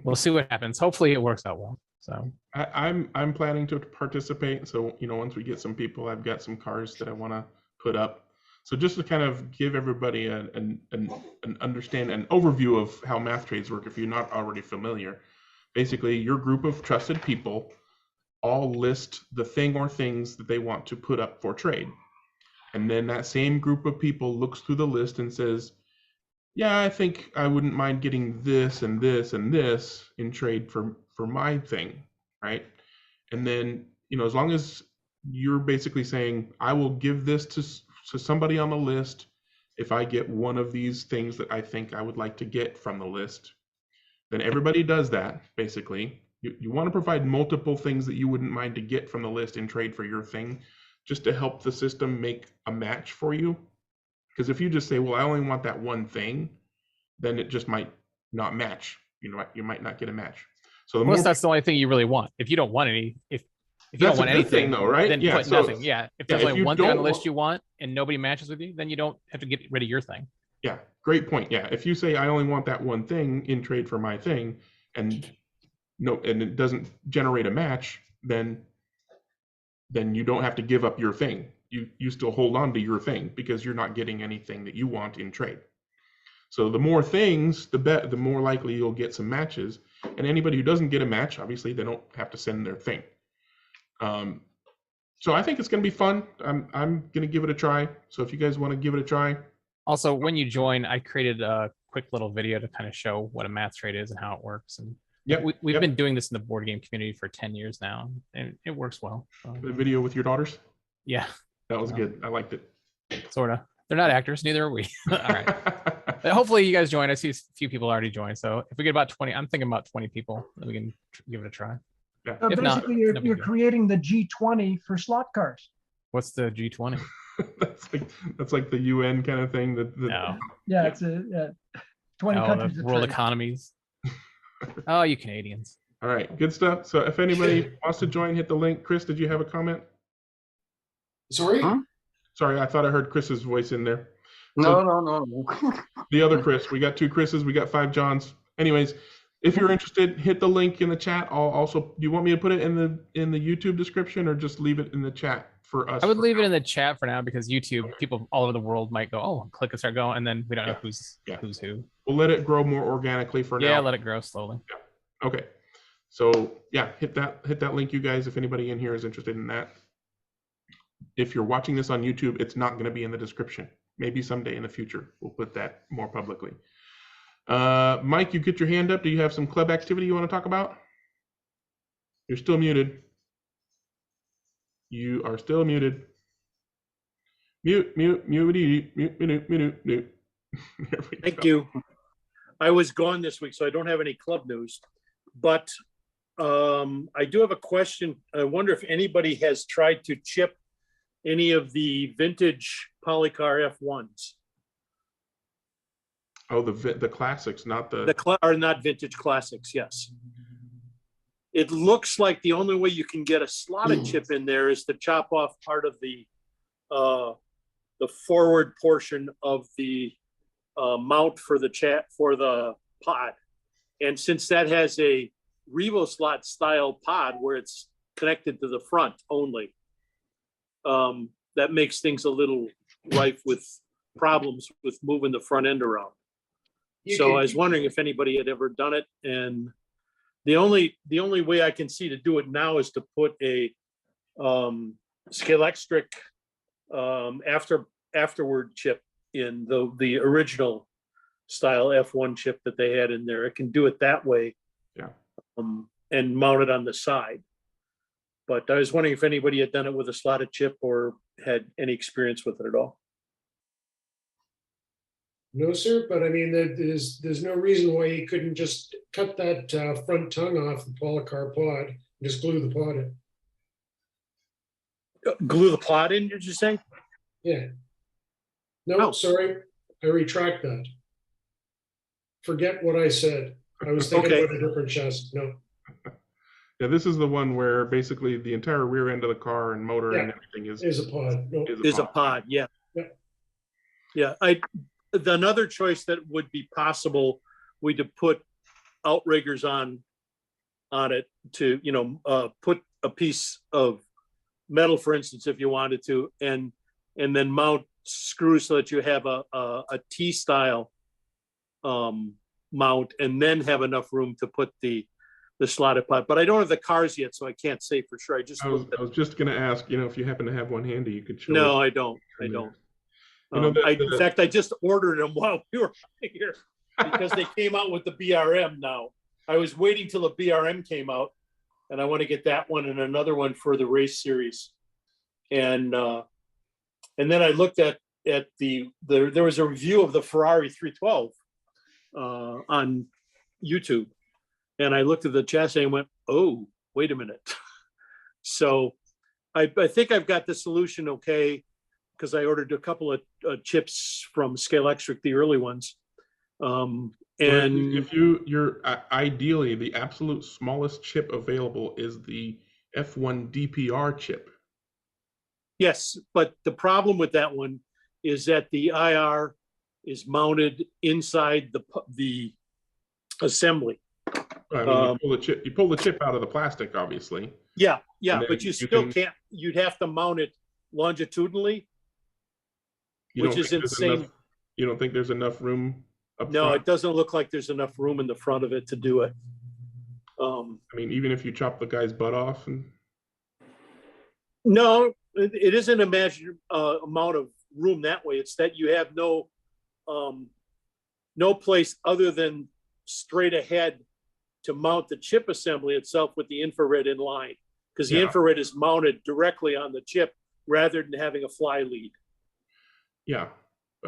we'll see what happens. Hopefully it works out well. So I'm planning to participate. So, once we get some people, I've got some cars that I want to put up. So just to kind of give everybody an overview of how math trades work, if you're not already familiar, basically your group of trusted people all list the thing or things that they want to put up for trade. And then that same group of people looks through the list and says, yeah, I think I wouldn't mind getting this and this and this in trade for my thing, right? And then, as long as you're basically saying, I will give this to somebody on the list if I get one of these things that I think I would like to get from the list, then everybody does that, basically. You want to provide multiple things that you wouldn't mind to get from the list in trade for your thing, just to help the system make a match for you. Because if you just say, well, I only want that one thing, then it just might not match. You might not get a match. So unless that's the only thing you really want. If you don't want any, if you don't want anything, though, right? Then put nothing. Yeah. If there's only one thing on the list you want and nobody matches with you, then you don't have to get rid of your thing. Yeah, great point. Yeah, if you say I only want that one thing in trade for my thing, and it doesn't generate a match, then you don't have to give up your thing. You still hold on to your thing because you're not getting anything that you want in trade. So the more things, the more likely you'll get some matches. And anybody who doesn't get a match, obviously, they don't have to send their thing. So I think it's going to be fun. I'm going to give it a try. So if you guys want to give it a try. Also, when you join, I created a quick little video to kind of show what a math trade is and how it works. And we've been doing this in the board game community for 10 years now, and it works well. So. The video with your daughters? Yeah. That was good. I liked it. Sort of. They're not actors, neither are we. All right. But hopefully you guys join. I see a few people already joined. So if we get about 20, I'm thinking about 20 people, then we can give it a try. Yeah. So basically, you're creating the G20 for slot cars. What's the G20? that's like the UN kind of thing. No. Yeah, it's 20 countries. The world economies. Oh, you Canadians. All right, good stuff. So if anybody wants to join, hit the link. Chris, did you have a comment? Sorry? Huh? Sorry, I thought I heard Chris's voice in there. No. The other Chris. We got 2 Chris's. We got 5 Johns. Anyways, if you're interested, hit the link in the chat. I'll also. Do you want me to put it in the YouTube description or just leave it in the chat for us? I would leave it in the chat for now because YouTube people all over the world might go, oh, click and start going, and then we don't know who's who. We'll let it grow more organically for now. Yeah, let it grow slowly. Yeah. Okay. So yeah, hit that link, you guys, if anybody in here is interested in that. If you're watching this on YouTube, it's not going to be in the description. Maybe someday in the future we'll put that more publicly. Mike, you get your hand up. Do you have some club activity you want to talk about? You're still muted. You are still muted. Mute. Thank you. I was gone this week, so I don't have any club news, but I do have a question. I wonder if anybody has tried to chip any of the vintage Polycar F1s. Oh, the classics, not Are not vintage classics, yes. It looks like the only way you can get a slotted chip in there is to chop off part of the forward portion of the mount for the pod. And since that has a RevoSlot style pod where it's connected to the front only, that makes things a little rife with problems with moving the front end around. So I was wondering if anybody had ever done it, and the only way I can see to do it now is to put a Scalextric afterward chip in the original style F1 chip that they had in there. It can do it that way, yeah, and mount it on the side. But I was wondering if anybody had done it with a slotted chip or had any experience with it at all. No, sir, but I mean, there's no reason why you couldn't just cut that front tongue off the Polycar pod and just glue the pod in. Glue the pod in, did you say? Yeah. No, sorry, I retract that. Forget what I said. I was thinking about a different chassis. No. Yeah, this is the one where basically the entire rear end of the car and motor and everything is a pod. No. Is a pod, yeah. Yeah, another choice that would be possible would to put outriggers on it to, put a piece of metal, for instance, if you wanted to, and then mount screws so that you have a T-style mount, and then have enough room to put the slotted pod. But I don't have the cars yet, so I can't say for sure. I was just going to ask, if you happen to have one handy, you could show No, us. I don't. In fact, I just ordered them while we were here because they came out with the BRM now. I was waiting till the BRM came out, and I want to get that one and another one for the race series. And then I looked at there was a review of the Ferrari 312 on YouTube, and I looked at the chassis and went, "Oh, wait a minute." So I think I've got the solution okay, because I ordered a couple of chips from Scalextric, the early ones. And if you're ideally, the absolute smallest chip available is the F1 DPR chip. Yes, but the problem with that one is that the IR is mounted inside the assembly. I mean, you pull the chip out of the plastic, obviously. Yeah, but you still can't. You'd have to mount it longitudinally, which is insane. You don't think there's enough room up No, front? it doesn't look like there's enough room in the front of it to do it. I mean, even if you chop the guy's butt off and. No, it isn't a measured amount of room that way. It's that you have no place other than straight ahead to mount the chip assembly itself with the infrared in line, because the infrared is mounted directly on the chip rather than having a fly lead. Yeah,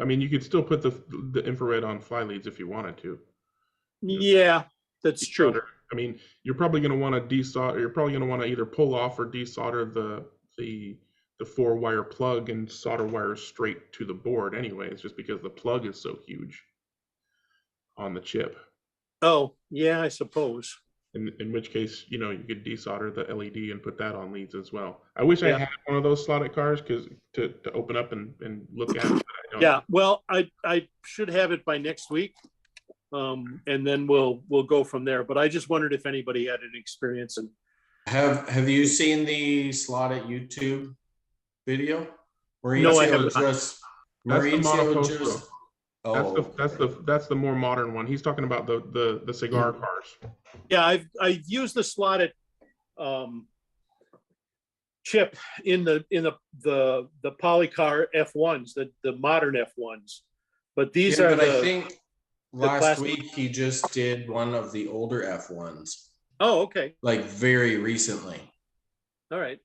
I mean, you could still put the infrared on fly leads if you wanted to. Yeah, that's true. I mean, you're probably going to want to desolder. You're probably going to want to either pull off or desolder the 4-wire plug and solder wires straight to the board anyways, just because the plug is so huge on the chip. Oh, yeah, I suppose. In which case, you could desolder the LED and put that on leads as well. I wish I had one of those slotted cars to open up and look at it. Yeah, well, I should have it by next week, and then we'll go from there. But I just wondered if anybody had an experience. And have you seen the slotted YouTube video? No, I haven't. That's the Monoposto. That's the more modern one. He's talking about the cigar cars. Yeah, I've used the slotted chip in the Polycar F1s, the modern F1s, but these are. I think last week he just did one of the older F1s. Oh, okay. Like very recently. All right.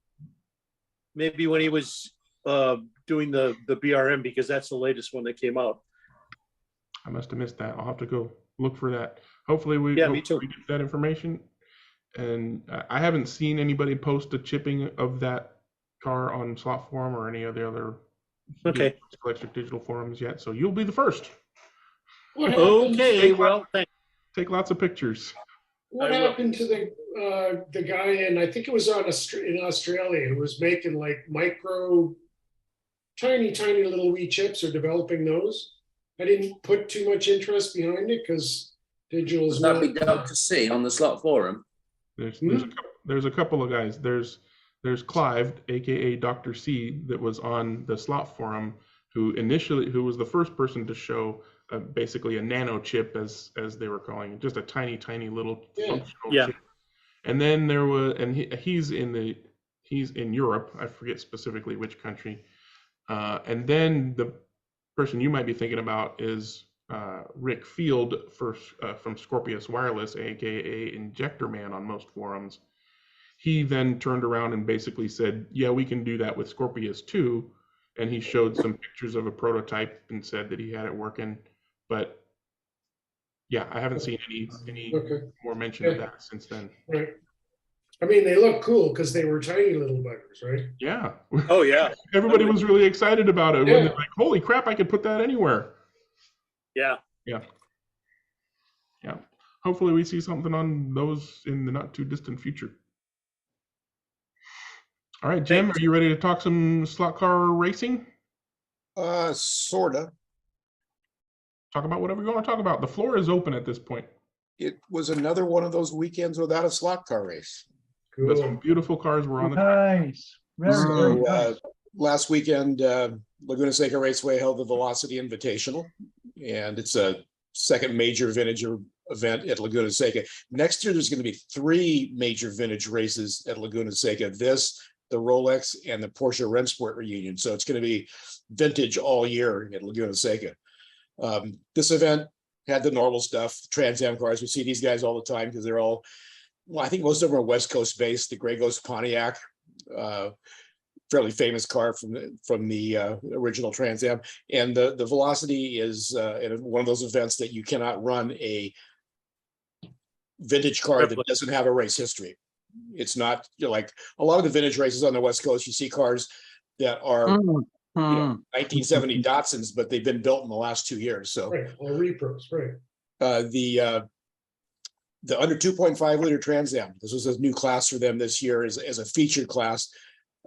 Maybe when he was doing the BRM, because that's the latest one that came out. I must have missed that. I'll have to go look for that. Hopefully we me too. get that information. And I haven't seen anybody post a chipping of that car on Slot Forum or any of the other Okay. Electric Digital forums yet, so you'll be the first. Okay, well, thanks. Take lots of pictures. What happened to the guy in, I think it was in Australia, who was making like micro, tiny little wee chips, or developing those? I didn't put too much interest behind it because digital is Would that be Dr. C on the Slot Forum? There's a couple of guys. There's Clive, aka Dr. C, that was on the Slot Forum, who was the first person to show basically a nano chip, as they were calling it, just a tiny little functional chip. And then there was, and he's in Europe. I forget specifically which country. And then the person you might be thinking about is Rick Field from Scorpius Wireless, aka Injector Man on most forums. He then turned around and basically said, yeah, we can do that with Scorpius too. And he showed some pictures of a prototype and said that he had it working. But yeah, I haven't seen any more mention of that since then. Right. I mean, they look cool because they were tiny little buggers, right? Yeah. Oh, yeah. Everybody was really excited about it. When they're like, holy crap, I could put that anywhere. Yeah. Yeah. Yeah. Hopefully we see something on those in the not too distant future. All right, Jim, are you ready to talk some slot car racing? Sorta. Talk about whatever you want to talk about. The floor is open at this point. It was another one of those weekends without a slot car race. Cool. Some beautiful cars were on the track. Nice. Very nice. Last weekend, Laguna Seca Raceway held the Velocity Invitational, and it's a second major vintage event at Laguna Seca. Next year, there's going to be 3 major vintage races at Laguna Seca. The Rolex, and the Porsche Rennsport reunion. So it's going to be vintage all year at Laguna Seca. This event had the normal stuff, Trans Am cars. We see these guys all the time because they're all, well, I think most of them are West Coast based. The Grey Ghost Pontiac, fairly famous car from the original Trans Am. And the Velocity is one of those events that you cannot run a vintage car that doesn't have a race history. It's not, like a lot of the vintage races on the West Coast, you see cars that are 1970 Datsuns, but they've been built in the last 2 years. So all repros, right. The under 2.5 liter Trans Am, this was a new class for them this year as a featured class.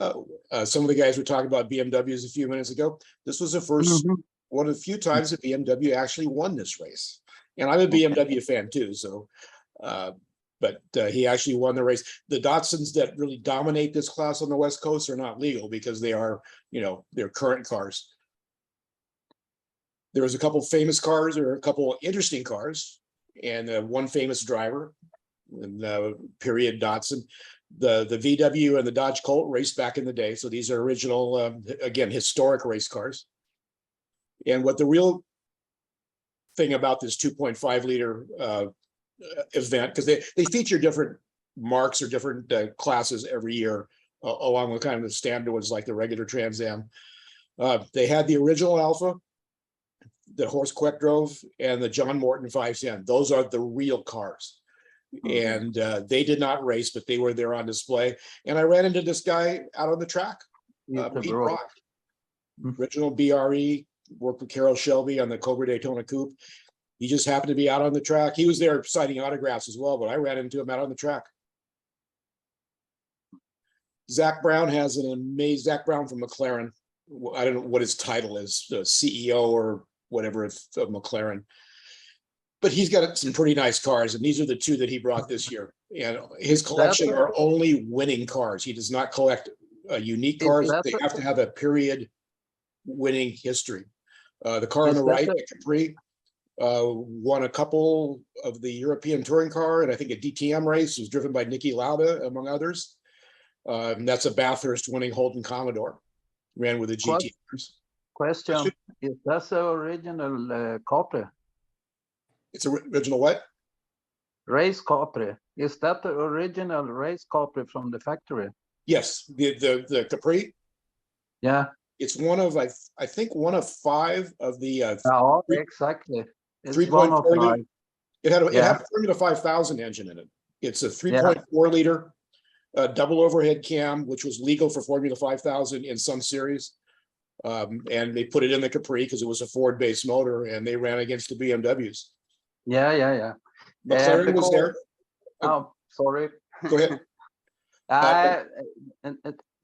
Some of the guys were talking about BMWs a few minutes ago. This was the first one of the few times that BMW actually won this race. And I'm a BMW fan too, so but he actually won the race. The Datsuns that really dominate this class on the West Coast are not legal because they are, they're current cars. There was a couple famous cars or a couple interesting cars, and one famous driver, and period Datsun. The VW and the Dodge Colt raced back in the day. So these are original, again, historic race cars. And what the real thing about this 2.5 liter event, because they feature different marks or different classes every year, along with kind of the standard ones like the regular Trans Am. They had the original Alfa that Horst Queck drove and the John Morton 510. Those are the real cars. And they did not race, but they were there on display. And I ran into this guy out on the track, Pete Brock, original BRE, worked with Carroll Shelby on the Cobra Daytona Coupe. He just happened to be out on the track. He was there signing autographs as well, but I ran into him out on the track. Zach Brown has an amazing, Zach Brown from McLaren. I don't know what his title is, CEO or whatever of McLaren. But he's got some pretty nice cars, and these are the 2 that he brought this year. And his collection are only winning cars. He does not collect unique cars. They have to have a period winning history. The car on the right, the Capri, won a couple of the European touring car, and I think a DTM race. Was driven by Niki Lauda, among others. And that's a Bathurst winning Holden Commodore. Ran with the GT. Question: is that the original Capri? It's original what? Race Capri. Is that the original race Capri from the factory? Yes, the Capri. Yeah. It's one of I think one of 5 of the exactly. 3.4 liter. It had a Formula 5000 engine in it. It's a 3.4 liter double overhead cam, which was legal for Formula 5000 in some series. And they put it in the Capri because it was a Ford-based motor, and they ran against the BMWs. Yeah. McLaren was there. Oh, sorry. Go ahead.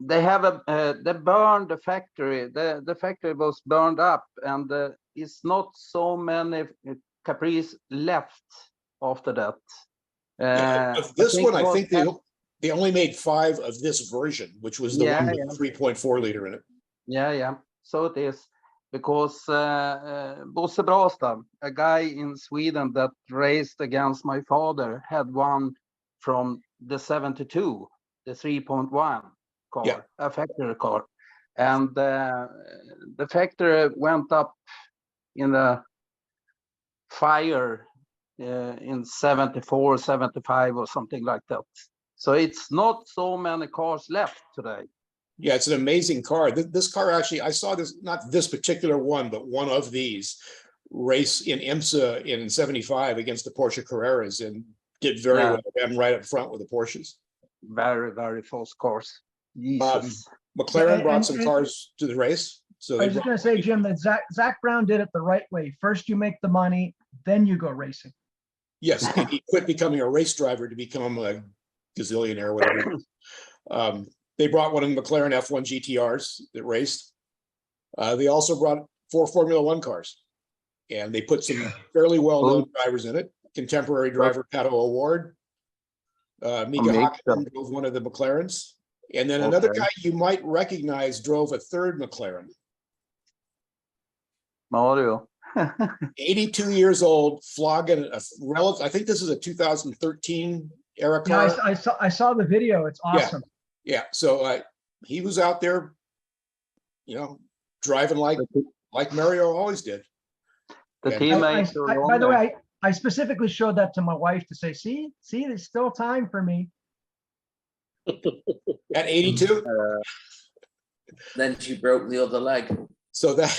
They have they burned the factory. The factory was burned up, and it's not so many Capris left after that. Of this one, I think they only made 5 of this version, which was the one with the 3.4 liter in it. Yeah. So it is, because Bosse Brastad, a guy in Sweden that raced against my father, had one from the 72, the 3.1 car, a factory car. And the factory went up in a fire in 74, 75 or something like that. So it's not so many cars left today. Yeah, it's an amazing car. This car actually, I saw this, not this particular one, but one of these race in IMSA in 75 against the Porsche Carreras and did very well. Ran right up front with the Porsches. Very, very fast cars. Jesus. McLaren brought some cars to the race. So I was just going to say, Jim, that Zach Brown did it the right way. First, you make the money, then you go racing. Yes, and he quit becoming a race driver to become a gazillionaire or whatever. They brought one of the McLaren F1 GTRs that raced. They also brought 4 Formula 1 cars, and they put some fairly well-known drivers in it. Contemporary driver Pato O'Ward. Mika Hakkinen drove one of the McLarens. And then another guy you might recognize drove a 3rd McLaren. Mario. 82 years old, flogging a relative. I think this is a 2013 era car. Yeah, I saw the video. It's awesome. Yeah. So he was out there, driving like Mario always did. The teammates. By the way, I specifically showed that to my wife to say, see, there's still time for me. At 82? Then she broke the other leg. So that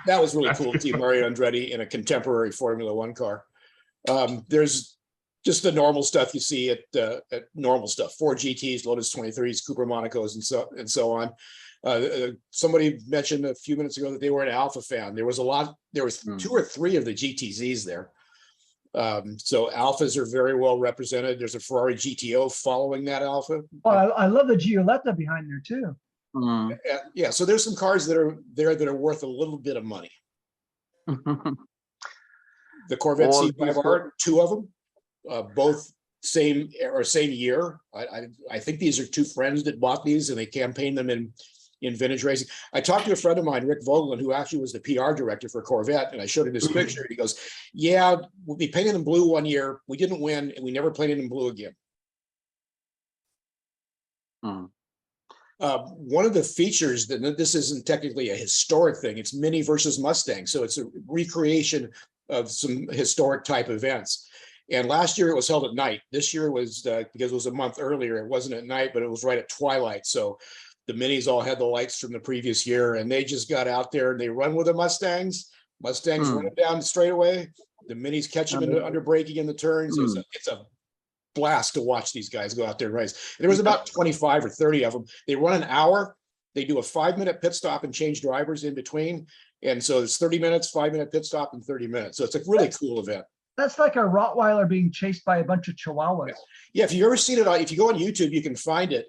was really cool to see Mario Andretti in a contemporary Formula 1 car. There's just the normal stuff you see at normal stuff: Ford GTs, Lotus 23s, Cooper Monacos, and so on. Somebody mentioned a few minutes ago that they were an Alfa fan. There was 2 or 3 of the GTZs there. So Alphas are very well represented. There's a Ferrari GTO following that Alfa. Oh, I love the Giulietta behind there too. Yeah, so there's some cars that are there that are worth a little bit of money. The Corvette C5R, 2 of them, both same year. I think these are 2 friends that bought these, and they campaigned them in vintage racing. I talked to a friend of mine, Rick Vogelin, who actually was the PR director for Corvette, and I showed him this picture. He goes, "Yeah, we painted them blue one year. We didn't win, and we never painted them blue again." One of the features that this isn't technically a historic thing, it's Mini versus Mustang. So it's a recreation of some historic type events. And last year it was held at night. This year was because it was a month earlier. It wasn't at night, but it was right at twilight. So the Minis all had the lights from the previous year, and they just got out there and they run with the Mustangs. Mustangs running down the straightaway. The Minis catch them under braking in the turns. It's a blast to watch these guys go out there and race. And there was about 25 or 30 of them. They run an hour. They do a 5-minute pit stop and change drivers in between. And so it's 30 minutes, 5-minute pit stop, and 30 minutes. So it's a really cool event. That's like a Rottweiler being chased by a bunch of Chihuahuas. Yeah, if you've ever seen it, if you go on YouTube, you can find it.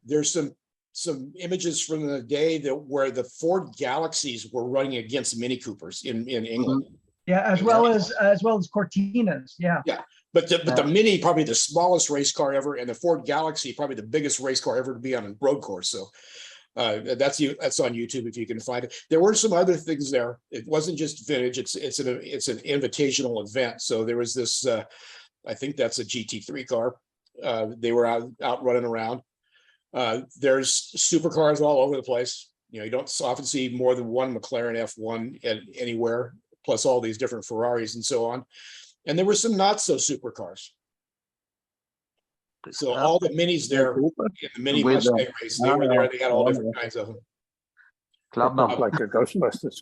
There's some images from the day where the Ford Galaxies were running against Mini Coopers in England. Yeah, as well as Cortinas. Yeah. Yeah. But the Mini, probably the smallest race car ever, and the Ford Galaxy, probably the biggest race car ever to be on a road course. So that's on YouTube if you can find it. There were some other things there. It wasn't just vintage. It's an invitational event. So there was this. I think that's a GT3 car. They were out running around. There's supercars all over the place. You don't often see more than one McLaren F1 anywhere, plus all these different Ferraris and so on. And there were some not so supercars. So all the Minis there, in the Mini Mustang race, they were there. They had all different kinds of them. Like a Ghostbusters.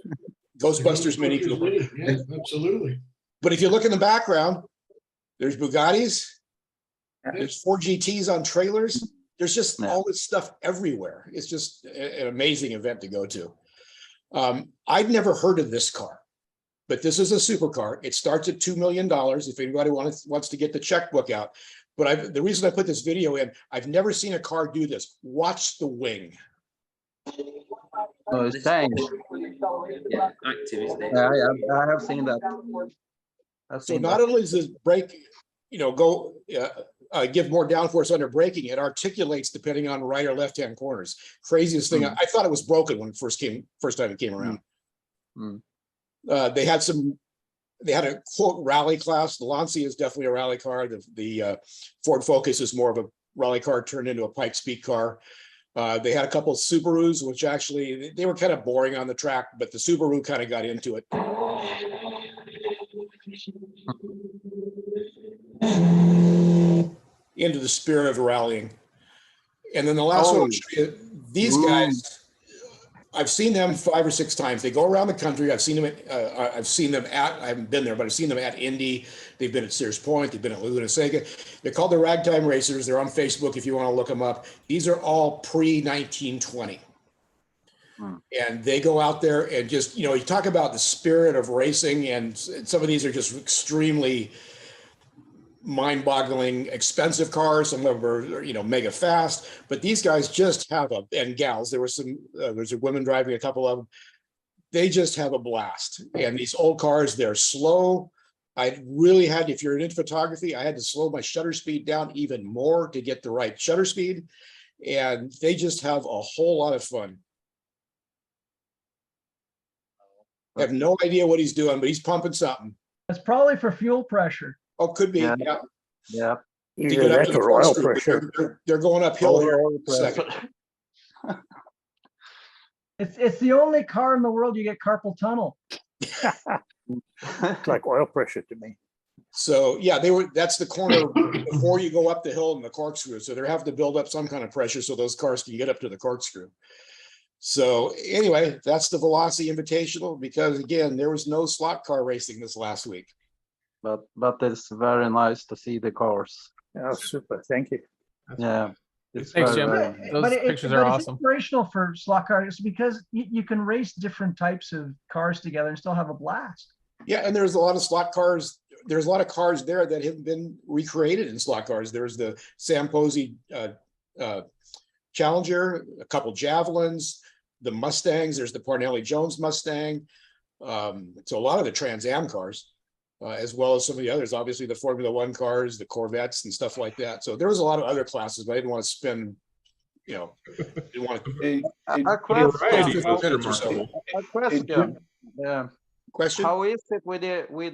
Ghostbusters Mini Cooper. Yeah, absolutely. But if you look in the background, there's Bugattis, There's 4 GTs on trailers. There's just all this stuff everywhere. It's just an amazing event to go to. I'd never heard of this car, but this is a supercar. It starts at $2 million if anybody wants to get the checkbook out. But the reason I put this video in, I've never seen a car do this. Watch the wing. Oh, it's changed. Yeah, active, isn't it? Yeah, I have seen that. So not only does this brake, go give more downforce under braking, it articulates depending on right or left hand corners. Craziest thing. I thought it was broken when it first time it came around. They had a quote rally class. The Lancia is definitely a rally car. The Ford Focus is more of a rally car turned into a Pikes Peak car. They had a couple of Subarus, which actually they were kind of boring on the track, but the Subaru kind of got into it. Into the spirit of rallying. And then the last one, I'll show you, these guys, I've seen them 5 or 6 times. They go around the country. I haven't been there, but I've seen them at Indy. They've been at Sears Point. They've been at Laguna Seca. They're called the Ragtime Racers. They're on Facebook if you want to look them up. These are all pre-1920. And they go out there and just, you talk about the spirit of racing, and some of these are just extremely mind-boggling expensive cars. Some of them are mega fast, but these guys just have and gals, there's a woman driving a couple of them. They just have a blast. And these old cars, they're slow. I really had, if you're into photography, I had to slow my shutter speed down even more to get the right shutter speed. And they just have a whole lot of fun. I have no idea what he's doing, but he's pumping something. It's probably for fuel pressure. Oh, could be. Yeah. Yeah. To get up to the oil pressure. They're going uphill here in a second. It's the only car in the world you get carpal tunnel. It's like oil pressure to me. So yeah, that's the corner before you go up the hill in the corkscrew. So they're having to build up some kind of pressure so those cars can get up to the corkscrew. So anyway, that's the Velocity Invitational, because again, there was no slot car racing this last week. But it's very nice to see the cars. Oh, super! Thank you. Yeah. Thanks, Jim. Those pictures are awesome. It's inspirational for slot cars because you can race different types of cars together and still have a blast. Yeah, and there's a lot of slot cars. There's a lot of cars there that have been recreated in slot cars. There's the Sam Posey Challenger, a couple Javelins, the Mustangs. There's the Parnelli Jones Mustang. So a lot of the Trans Am cars. As well as some of the others, obviously the Formula One cars, the Corvettes and stuff like that. So there was a lot of other classes, but I didn't want to spend, didn't want to. A question. Yeah. Question. How is it with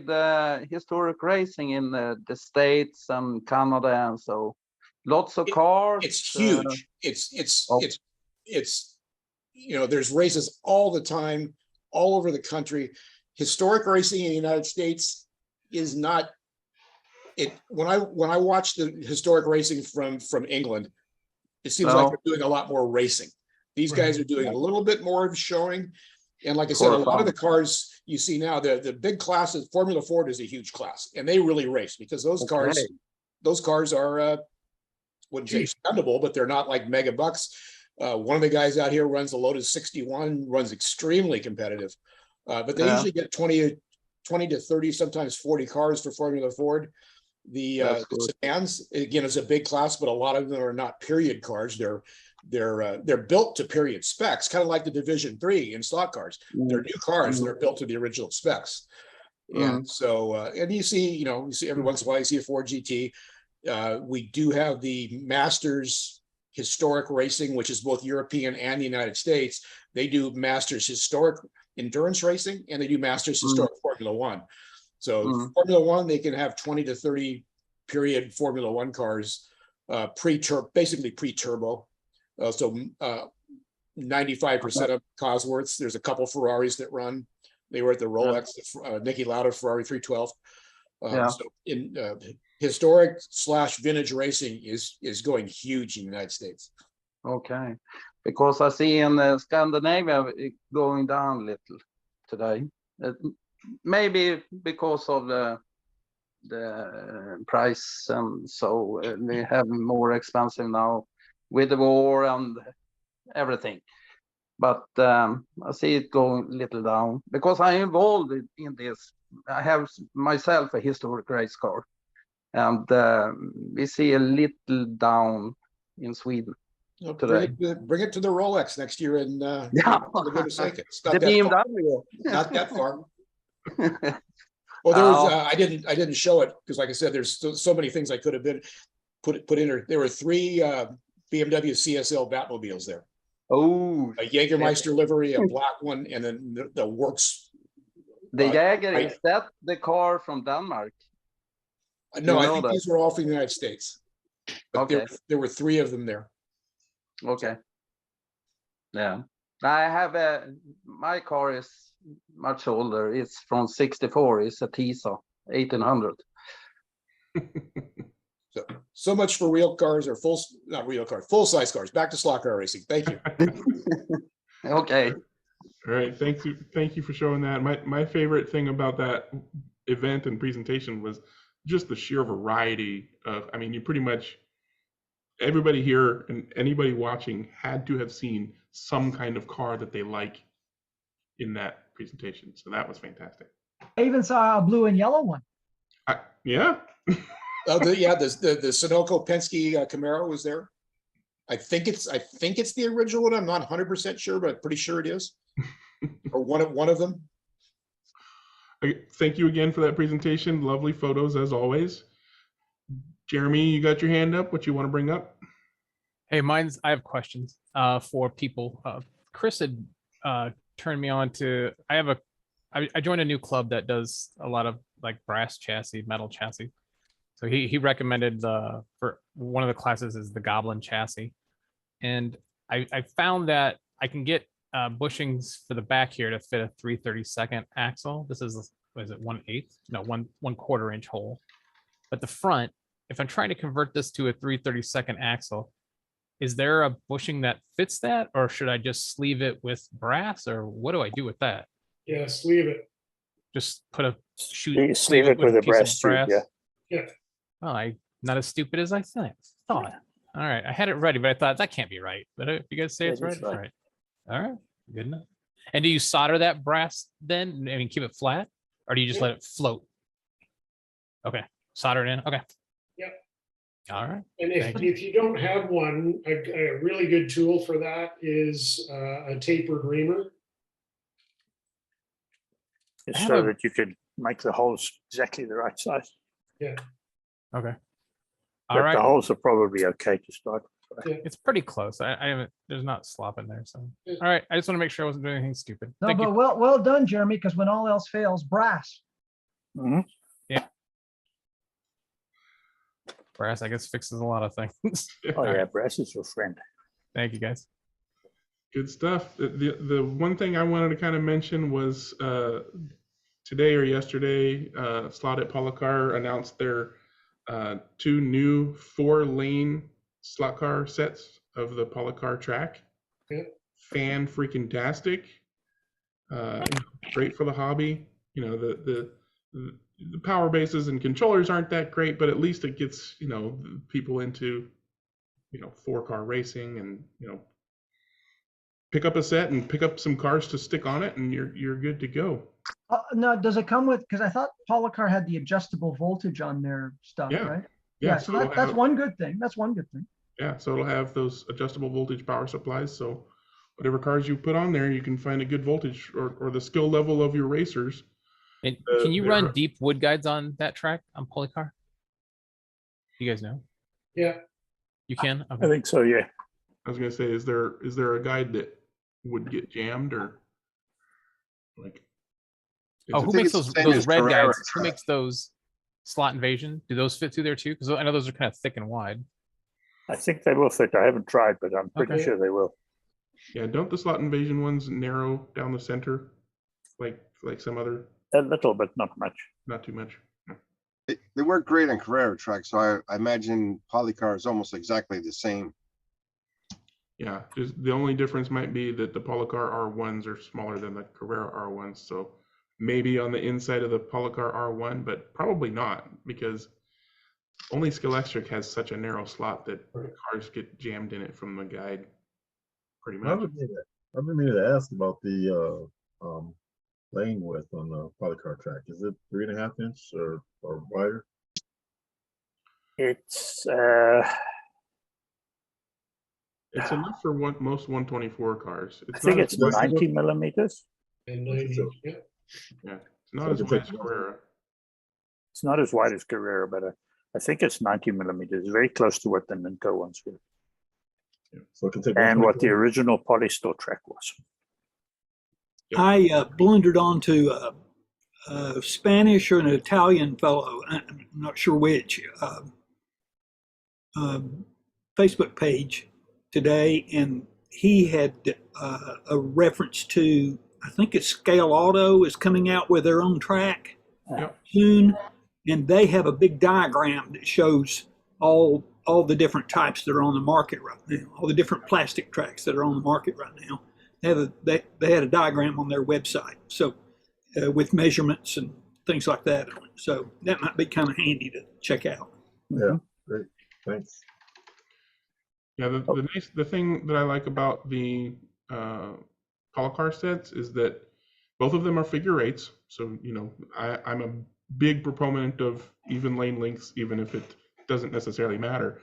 the historic racing in the States and Canada and so? Lots of cars. It's huge. It's there's races all the time, all over the country. Historic racing in the United States is not it. When I watch the historic racing from England, it seems like they're doing a lot more racing. These guys are doing a little bit more of showing. And like I said, a lot of the cars you see now, the big classes, Formula Ford is a huge class, and they really race because those cars are wouldn't say expendable, but they're not like mega bucks. One of the guys out here runs a Lotus 61, runs extremely competitive. But they usually get 20 to 30, sometimes 40 cars for Formula Ford. The sedans, again, is a big class, but a lot of them are not period cars. They're built to period specs, kind of like the Division 3 in slot cars. They're new cars that are built to the original specs. And so, and you see every once in a while, you see a Ford GT. We do have the Masters Historic Racing, which is both European and the United States. They do Masters Historic Endurance Racing, and they do Masters Historic Formula One. So Formula One, they can have 20 to 30 period Formula One cars, basically pre-turbo. So 95% of Cosworths. There's a couple Ferraris that run. They were at the Rolex, Niki Lauda Ferrari 312. So in historic / vintage racing is going huge in the United States. Okay, because I see in Scandinavia it going down a little today. Maybe because of the the price, so they have more expensive now with the war and everything. But I see it going a little down because I'm involved in this. I have myself a historic race car, and we see a little down in Sweden Well, today. bring it to the Rolex next year in Yeah. Laguna Seca. It's The not that far. BMW. Not that far. Well, there was I didn't show it because, like I said, there's so many things I could have been put in there. There were 3 BMW CSL Batmobiles there. Oh, A Jägermeister livery, a black one, and then the works. The Jaeger, is that the car from Denmark? No, You I know think that? these were all from the United States. But Okay. there were 3 of them there. Okay. Yeah. I have my car is much older. It's from 64. It's a Tisa 1800. So much for real cars or not real cars, full-size cars. Back to slot car racing. Thank you. Okay. All right, thank you for showing that. My favorite thing about that event and presentation was just the sheer variety of, I mean, you pretty much, everybody here and anybody watching had to have seen some kind of car that they like in that presentation. So that was fantastic. I even saw a blue and yellow one. Yeah. The Sunoco Penske Camaro was there. I think it's the original one. I'm not 100% sure, but pretty sure it is. Or one of them. Thank you again for that presentation. Lovely photos as always. Jeremy, you got your hand up. What you want to bring up? Hey, I have questions for people. Chris had turned me on to, I joined a new club that does a lot of like brass chassis, metal chassis. So he recommended for one of the classes is the Goblin chassis. And I found that I can get bushings for the back here to fit a 3/32 axle. This is, what is it, 1/8? No, 1/4 inch hole. But the front, if I'm trying to convert this to a 3/32 axle, is there a bushing that fits that, or should I just sleeve it with brass, or what do I do with that? Yeah, sleeve it. Just put a sleeve it with a brass tube, yeah. Yeah. Well, I'm not as stupid as I thought. All right, I had it ready, but I thought that can't be right. But if you guys say it's right, it's right. All right, good enough. And do you solder that brass then? I mean, keep it flat, or do you just let it float? Okay, solder it in. Okay. Yep. All right. And if you don't have one, a really good tool for that is a tapered reamer. It's so that you could make the holes exactly the right size. Yeah. Okay. But All right. the holes are probably okay to start. It's pretty close. I haven't. There's not slop in there. So all right. I just want to make sure I wasn't doing anything stupid. No, Thank but you. well done, Jeremy. Because when all else fails, brass. Mm-hmm. Yeah. Brass, I guess, fixes a lot of things. Oh yeah, brass is your friend. Thank you, guys. Good stuff. The one thing I wanted to kind of mention was today or yesterday, Slot at Polycar announced their 2 new 4-lane slot car sets of the Polycar track. Yeah. Fan freaking tastic. Great for the hobby. You know, the power bases and controllers aren't that great, but at least it gets, you know, people into, you know, 4-car racing, and, you know, pick up a set and pick up some cars to stick on it, and you're good to go. No, does it come with? Because I thought Polycar had the adjustable voltage on their stuff, Yeah. right? Yeah, So so that's one good thing. That's one good thing. Yeah, so it'll have those adjustable voltage power supplies. So whatever cars you put on there, you can find a good voltage or the skill level of your racers. And can you run deep wood guides on that track on Polycar? You guys know? Yeah. You can? Okay. I think so, yeah. I was gonna say, is there a guide that would get jammed, or like? Oh, who makes those red guides? Who makes those Slot Invasion? Do those fit through there too? Because I know those are kind of thick and wide. I think they will fit. I haven't tried, but I'm pretty sure they will. Yeah, don't the Slot Invasion ones narrow down the center, like some other? A little, but not much. Not too much. They work great on Carrera tracks, so I imagine Polycar is almost exactly the same. Yeah, just the only difference might be that the Polycar R1s are smaller than the Carrera R1s, so maybe on the inside of the Polycar R1, but probably not, because only Scalextric has such a narrow slot that cars get jammed in it from the guide, pretty much. I've been meaning to ask about the lane width on the Polycar track. Is it 3.5 inch or wider? It's enough for most 124 cars. I think it's 90 millimeters. And 90, yeah. Yeah, it's not as wide as Carrera. It's not as wide as Carrera, but I think it's 90 millimeters, very close to what the Ninko ones were. Yeah. So it can take and what the original Polystore track was. I blundered onto a Spanish or an Italian fellow, I'm not sure which, Facebook page today, and he had a reference to, I think it's Scale Auto is coming out with their own track soon, and they have a big diagram that shows all the different types that are on the market right now, all the different plastic tracks that are on the market right now. They had a diagram on their website, so with measurements and things like that. So that might be kind of handy to check out. Yeah, great, thanks. Yeah, the thing that I like about the Polycar sets is that both of them are figure eights. So, you know, I'm a big proponent of even lane lengths, even if it doesn't necessarily matter.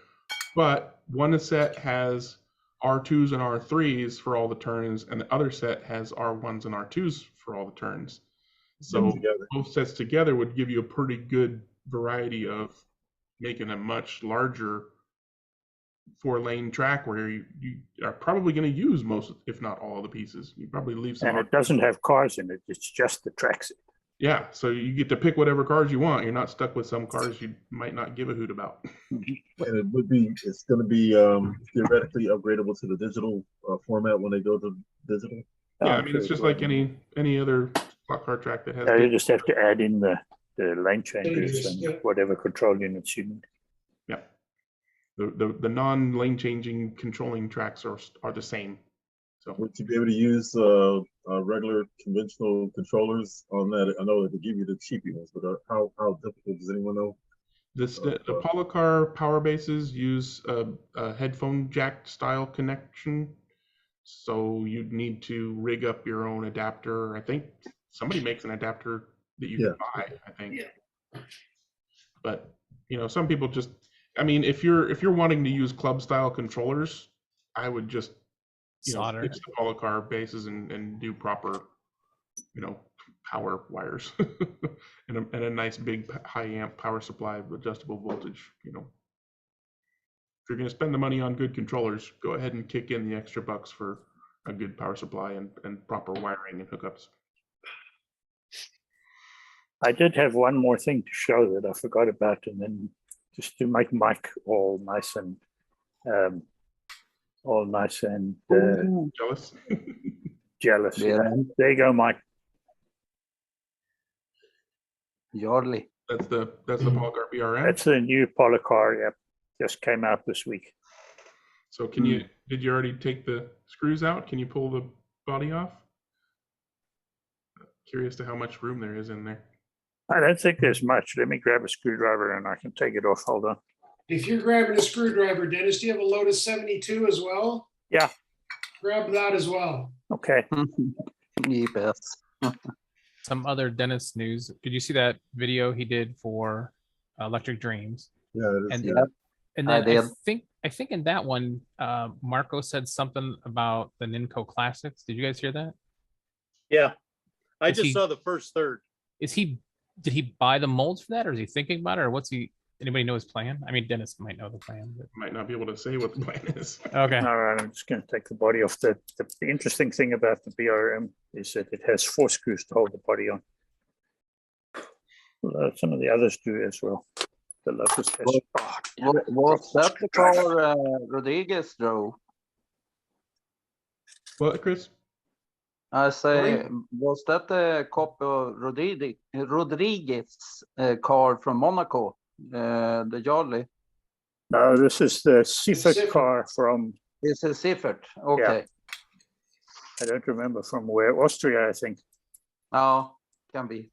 But one set has R2s and R3s for all the turns, and the other set has R1s and R2s for all the turns. So both sets together would give you a pretty good variety of making a much larger 4-lane track where you are probably going to use most, if not all, of the pieces. You probably leave some. And it doesn't have cars in it; it's just the tracks. Yeah, so you get to pick whatever cars you want. You're not stuck with some cars you might not give a hoot about. And it's going to be theoretically upgradable to the digital format when they go to digital. Yeah, I mean, it's just like any other slot car track that has. Yeah, you just have to add in the lane changes and whatever control units you need. Yeah, the non-lane changing controlling tracks are the same. So would you be able to use regular conventional controllers on that? I know that they give you the cheapy ones, but how difficult, does anyone know? The Polycar power bases use a headphone jack style connection, so you'd need to rig up your own adapter. I think somebody makes an adapter that you can buy, I think. But you know, some people just, I mean, if you're wanting to use club style controllers, I would just fix the Polycar bases and do proper, power wires and a nice big high amp power supply with adjustable voltage. If you're going to spend the money on good controllers, go ahead and kick in the extra bucks for a good power supply and proper wiring and hookups. I did have one more thing to show that I forgot about, and then just to make Mike all nice and jealous. Jealous. Yeah. There you go, Mike. Jorli. That's the Polycar BRM. That's the new Polycar. Yep, just came out this week. So did you already take the screws out? Can you pull the body off? Curious to how much room there is in there. I don't think there's much. Let me grab a screwdriver and I can take it off. Hold on. If you're grabbing a screwdriver, Dennis, do you have a Lotus 72 as well? Yeah. Grab that as well. Okay. Some other Dennis news. Did you see that video he did for Electric Dreams? Yeah. And then I think in that one, Marco said something about the Ninko Classics. Did you guys hear that? Yeah, I just saw the first third. Did he buy the molds for that, or is he thinking about it, or anybody know his plan? I mean, Dennis might know the plan, but might not be able to say what the plan is. Okay. All right, I'm just going to take the body off. The interesting thing about the BRM is that it has 4 screws to hold the body on. Some of the others do as well. The Lotus has. Was that the car Rodriguez drove? What, Chris? I say, was that the copy of Rodriguez car from Monaco, the Jorli? No, this is the Seifert car from. This is Seifert. Okay. Yeah. I don't remember from where. Austria, I think. Oh. can be.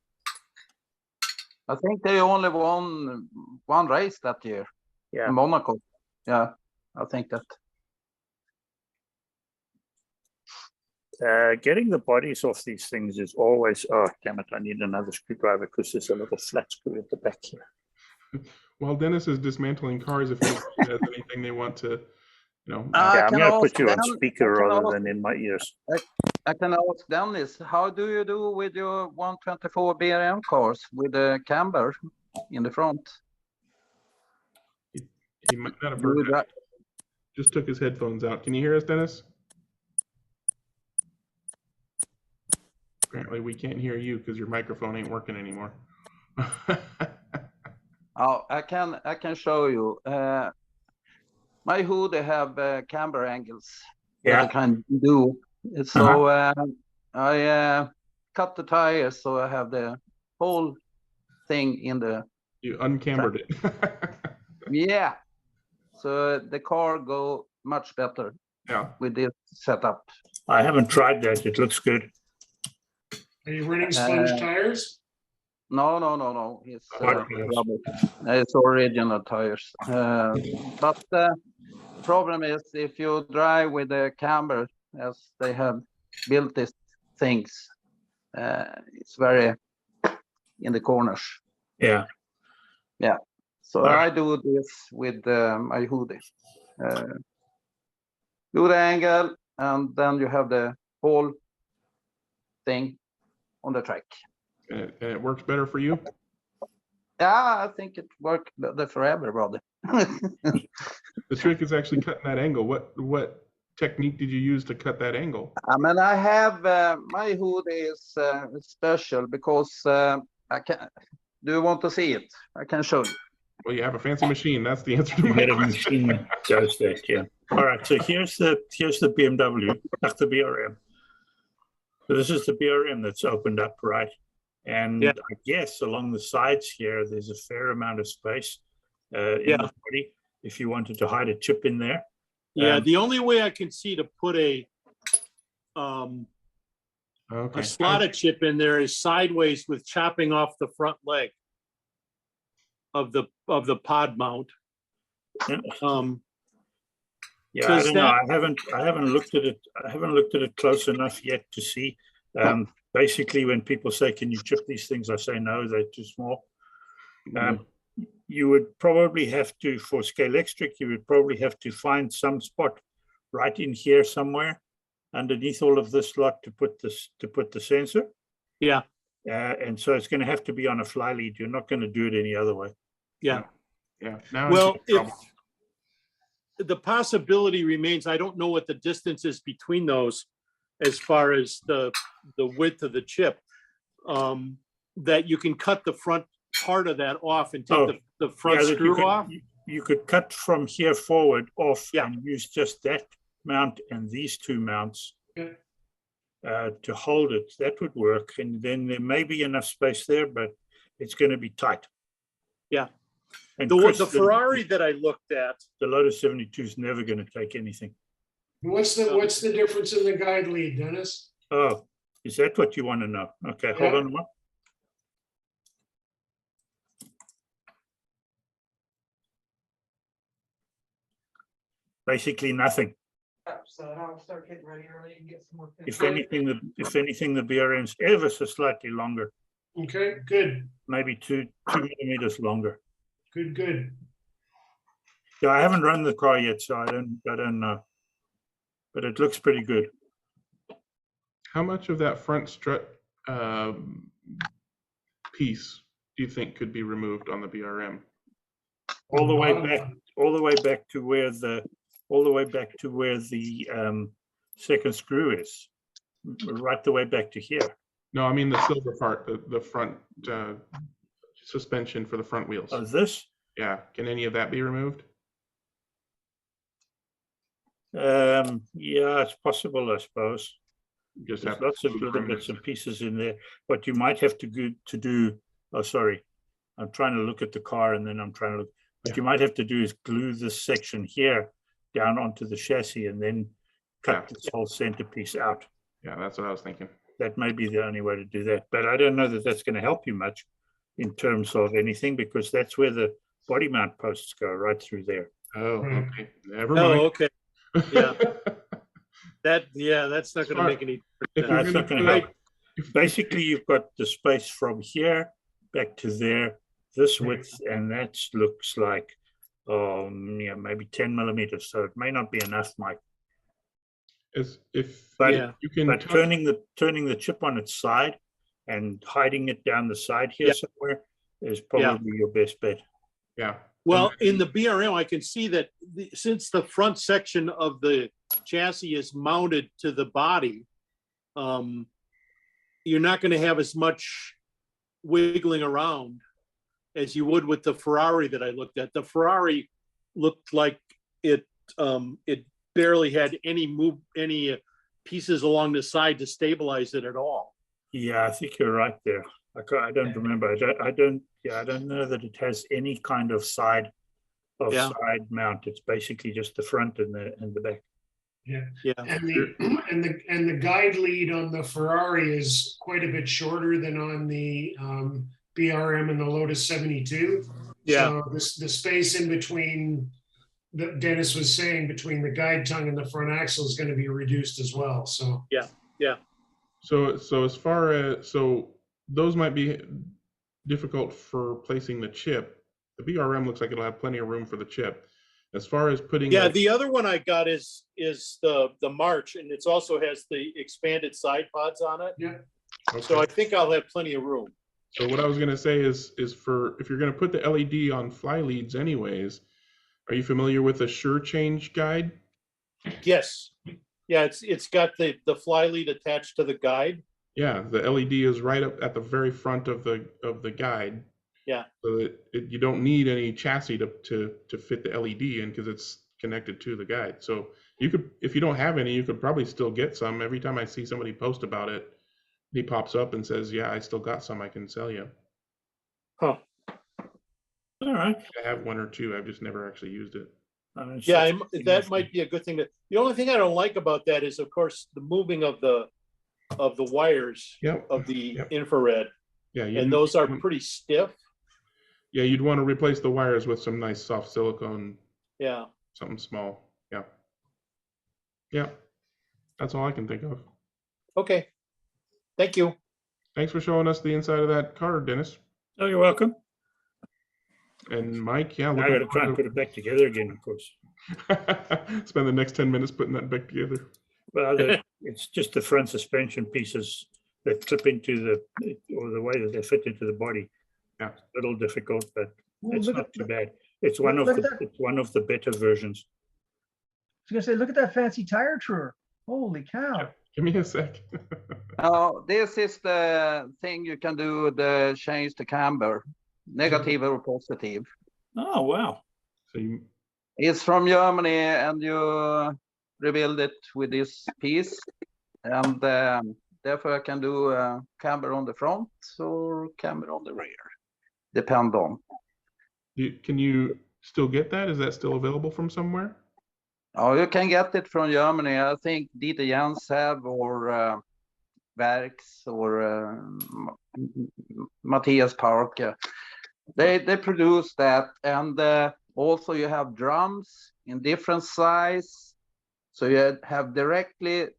I think they only won one race that year. Yeah. In Monaco. Yeah, I think that. Getting the bodies off these things is always, oh, damn it, I need another screwdriver because there's a little flat screw at the back here. While Dennis is dismantling cars, if anybody has anything they want to, Yeah, I'm going to put you on speaker rather than in my ears. I can ask Dennis, how do you do with your 124 BRM cars with the camber in the front? He might not have heard that. Just took his headphones out. Can you hear us, Dennis? Apparently we can't hear you because your microphone ain't working anymore. Oh, I can show you. My hood, they have camber angles. Yeah. That I can do. So I cut the tires so I have the whole thing in the. You uncambered it. Yeah. So the car go much better. Yeah. With this setup. I haven't tried that. It looks good. Are you running sponge tires? No. It's rubber. It's original tires. But the problem is if you drive with the camber, as they have built these things, it's very in the corners. Yeah. Yeah. So I do this with my hoodie. Do the angle, and then you have the whole thing on the track. And it works better for you? Yeah, I think it worked better for everybody. The trick is actually cutting that angle. What technique did you use to cut that angle? I mean, I have my hood is special because I can. Do you want to see it? I can show you. Well, you have a fancy machine. That's the answer to my Get a question. machine does that, yeah. All right, so here's the BMW, that's the BRM. So this is the BRM that's opened up, right? And I guess along the sides here, there's a fair amount of space in the body if you wanted to hide a chip in there. Yeah, the only way I can see to put a slotted chip in there is sideways with chopping off the front leg of the pod mount. Yeah, I don't know. I haven't looked at it. I haven't looked at it close enough yet to see. Basically, when people say, "Can you chip these things?" I say, "No, they're too small." You would probably have to, for Scalextric, you would probably have to find some spot right in here somewhere, underneath all of this lot, to put the sensor. Yeah. And so it's going to have to be on a fly lead. You're not going to do it any other way. Yeah. Yeah. Now well, if the possibility remains, I don't know what the distance is between those as far as the width of the chip, that you can cut the front part of that off and take the front screw off. You could cut from here forward off and use just that mount and these two mounts to hold it. That would work. And then there may be enough space there, but it's going to be tight. Yeah. And the Ferrari that I looked at, the Lotus 72 is never going to take anything. What's the difference in the guide lead, Dennis? Oh, is that what you want to know? Okay, hold on one. Basically nothing. So I'll start getting ready early and get some more. If anything, the BRM's ever so slightly longer. Okay, good. Maybe two millimeters longer. Good. Yeah, I haven't run the car yet, so I don't know. But it looks pretty good. How much of that front strut piece do you think could be removed on the BRM? All the way back to where the second screw is, right the way back to here. No, I mean the silver part, the front suspension for the front wheels. Oh, this? Yeah. Can any of that be removed? Yeah, it's possible, I suppose. Just There's have lots of little bits and pieces in there. What you might have to do. Oh, sorry. I'm trying to look at the car and then I'm trying to look. What you might have to do is glue this section here down onto the chassis and then cut this whole centerpiece out. Yeah, that's what I was thinking. That may be the only way to do that. But I don't know that that's going to help you much in terms of anything, because that's where the body mount posts go, right through there. Oh, okay. Never mind. Oh, okay. Yeah. That's not going to make any difference. It's not going to help. Basically, you've got the space from here back to there, this width, and that looks like maybe 10 millimeters. So it may not be enough, Mike. But turning the chip on its side and hiding it down the side here somewhere is probably your best bet. Yeah. Well, in the BRM, I can see that since the front section of the chassis is mounted to the body, you're not going to have as much wiggling around as you would with the Ferrari that I looked at. The Ferrari looked like it barely had any pieces along the side to stabilize it at all. Yeah, I think you're right there. I don't remember. I don't know that it has any kind of side mount. It's basically just the front and the back. Yeah. And the guide lead on the Ferrari is quite a bit shorter than on the BRM and the Lotus 72. Yeah. So the space in between that Dennis was saying between the guide tongue and the front axle is going to be reduced as well. So yeah. So as far as those might be difficult for placing the chip. The BRM looks like it'll have plenty of room for the chip. As far as putting the other one I got is the March, and it also has the expanded side pods on it. Yeah. Okay. So I think I'll have plenty of room. So what I was gonna say is for if you're gonna put the LED on fly leads anyways, are you familiar with the Sure Change guide? Yes. Yeah, it's got the fly lead attached to the guide. Yeah, the LED is right up at the very front of the guide. Yeah. So you don't need any chassis to fit the LED in because it's connected to the guide. So you could, if you don't have any, you could probably still get some. Every time I see somebody post about it, he pops up and says, "Yeah, I still got some I can sell you." Huh. All right. I have one or two. I've just never actually used it. That might be a good thing. The only thing I don't like about that is, of course, the moving of the wires of the infrared. Yeah, and those are pretty stiff. Yeah, you'd want to replace the wires with some nice soft silicone. Yeah. Something small. Yeah. Yeah. That's all I can think of. Okay. Thank you. Thanks for showing us the inside of that car, Dennis. Oh, you're welcome. And Mike, yeah. I got to try and put it back together again, of course. Spend the next 10 minutes putting that back together. Well, it's just the front suspension pieces that clip into the way that they fit into the body. Yeah. It's a little difficult, but Well, it's look not at too bad. It's one of the better versions. I was gonna say, look at that fancy tire truer. Holy cow. Give me a sec. Oh, this is the thing you can do, the change the camber, negative or positive. Oh, wow. So it's from Germany, and you rebuild it with this piece. And therefore I can do a camber on the front or camber on the rear, depend on. Can you still get that? Is that still available from somewhere? Oh, you can get it from Germany. I think Dieter Jens have, or Werks, or Matthias Park. They produce that, and also you have drums in different size, so you have directly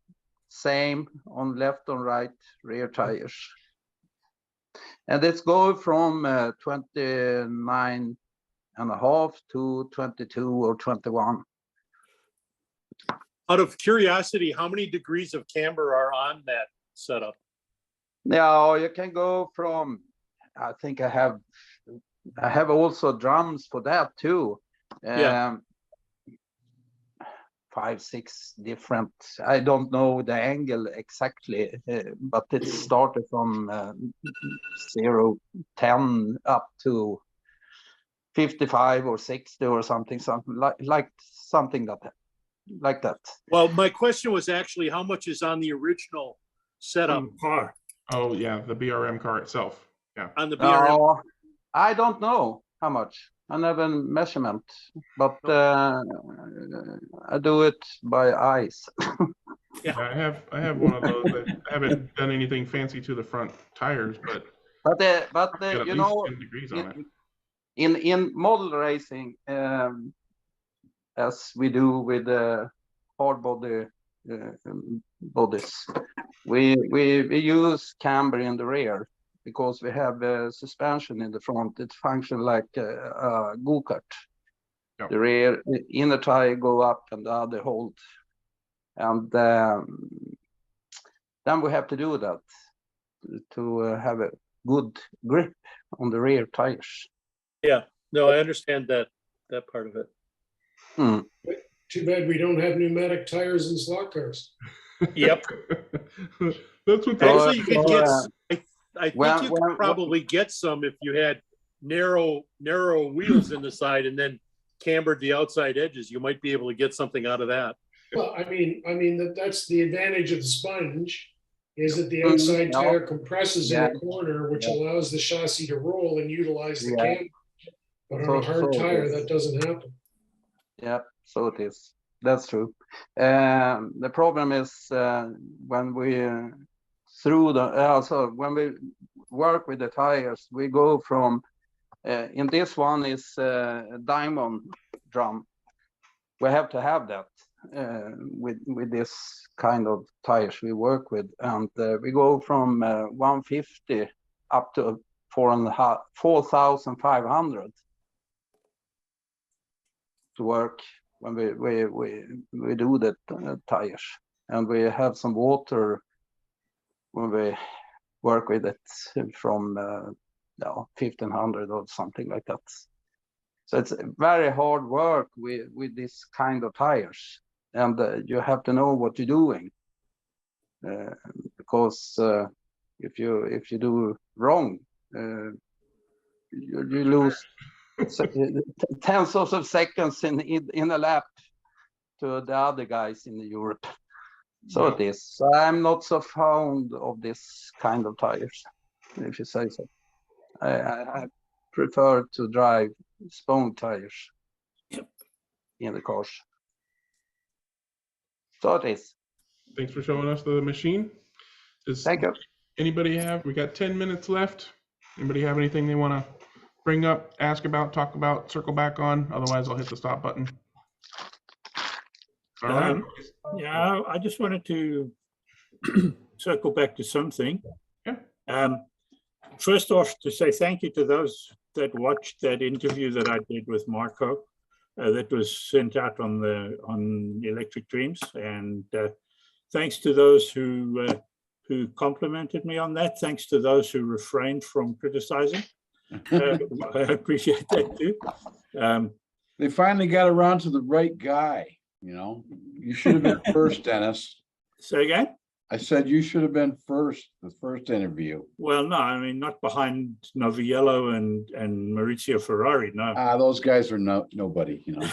same on left and right rear tires, and it's going from 29.5 to 22 or 21. Out of curiosity, how many degrees of camber are on that setup? Now you can go from, I think I have also drums for that too. 5, 6 different. I don't know the angle exactly, but it started from 0, 10 up to 55 or 60 or something like something like that. Well, my question was actually how much is on the original setup car? Oh yeah, the BRM car itself. Yeah. On the BRM. I don't know how much. I never measurement, but I do it by eyes. Yeah, I have one of those. I haven't done anything fancy to the front tires, but But got at you least know, 10 degrees on it. in model racing, as we do with the hard body bodies, we use camber in the rear because we have suspension in the front. It functions like a go-kart. Yep. The rear inner tire go up and the other hold, and then we have to do that to have a good grip on the rear tires. Yeah, no, I understand that part of it. Too bad we don't have pneumatic tires in slot cars. Yep. That's what actually you could get. I think you could probably get some if you had narrow wheels in the side and then cambered the outside edges. You might be able to get something out of that. Well, I mean that's the advantage of the sponge, is that the outside tire compresses in a corner, which allows the chassis to roll and utilize the camber. But on a hard tire, that doesn't happen. Yeah, so it is. That's true. The problem is when we when we work with the tires, we go from in this one is diamond drum. We have to have that with this kind of tires we work with, and we go from 150 up to 4,500 to work when we do the tires, and we have some water when we work with it from 1,500 or something like that. So it's very hard work with this kind of tires, and you have to know what you're doing, because if you do wrong, you lose tenths of seconds in a lap to the other guys in Europe. So it is. So I'm not so fond of this kind of tires, if you say so. I prefer to drive spone tires in the cars. So it is. Thanks for showing us the machine. Thank you. Anybody we got 10 minutes left. Anybody have anything they want to bring up, ask about, talk about, circle back on? Otherwise, I'll hit the stop button. All right. Yeah, I just wanted to circle back to something. Yeah. First off, to say thank you to those that watched that interview that I did with Marco, that was sent out on Electric Dreams, and thanks to those who complimented me on that. Thanks to those who refrained from criticizing. I appreciate that too. They finally got around to the right guy. You know, you should have been first, Dennis. Say again? I said you should have been first, the first interview. Well, no, I mean, not behind Noviello and Maurizio Ferrari, no. Those guys are nobody, you know.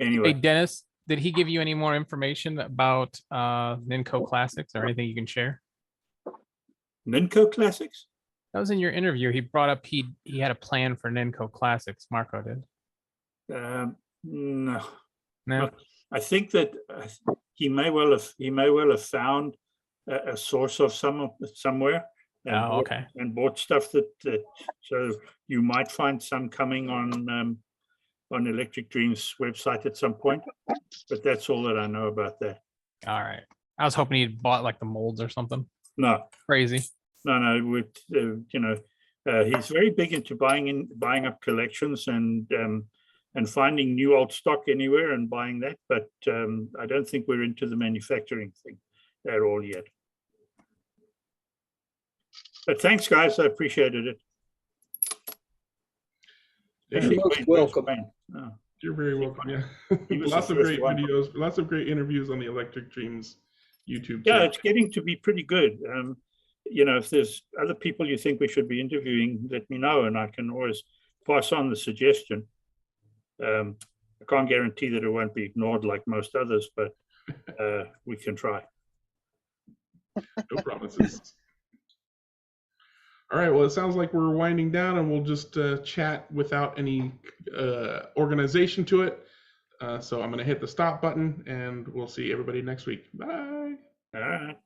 Anyway. Hey, Dennis, did he give you any more information about Ninco Classics or anything you can share? Ninco Classics? That was in your interview. He brought up he had a plan for Ninco Classics. Marco did. No. No. I think that he may well have found a source of somewhere. And bought stuff that so you might find some coming on Electric Dreams website at some point. But that's all that I know about that. All right. I was hoping he'd bought like the molds or something. No. Crazy. No. With he's very big into buying up collections and finding new old stock anywhere and buying that. But I don't think we're into the manufacturing thing at all yet. But thanks, guys. I appreciated it. You're most welcome. You're very welcome. Yeah, lots of great videos, lots of great interviews on the Electric Dreams YouTube channel. Yeah, it's getting to be pretty good. If there's other people you think we should be interviewing, let me know, and I can always pass on the suggestion. I can't guarantee that it won't be ignored like most others, but we can try. No promises. All right, well, it sounds like we're winding down, and we'll just chat without any organization to it. So I'm going to hit the stop button, and we'll see everybody next week. Bye. All right.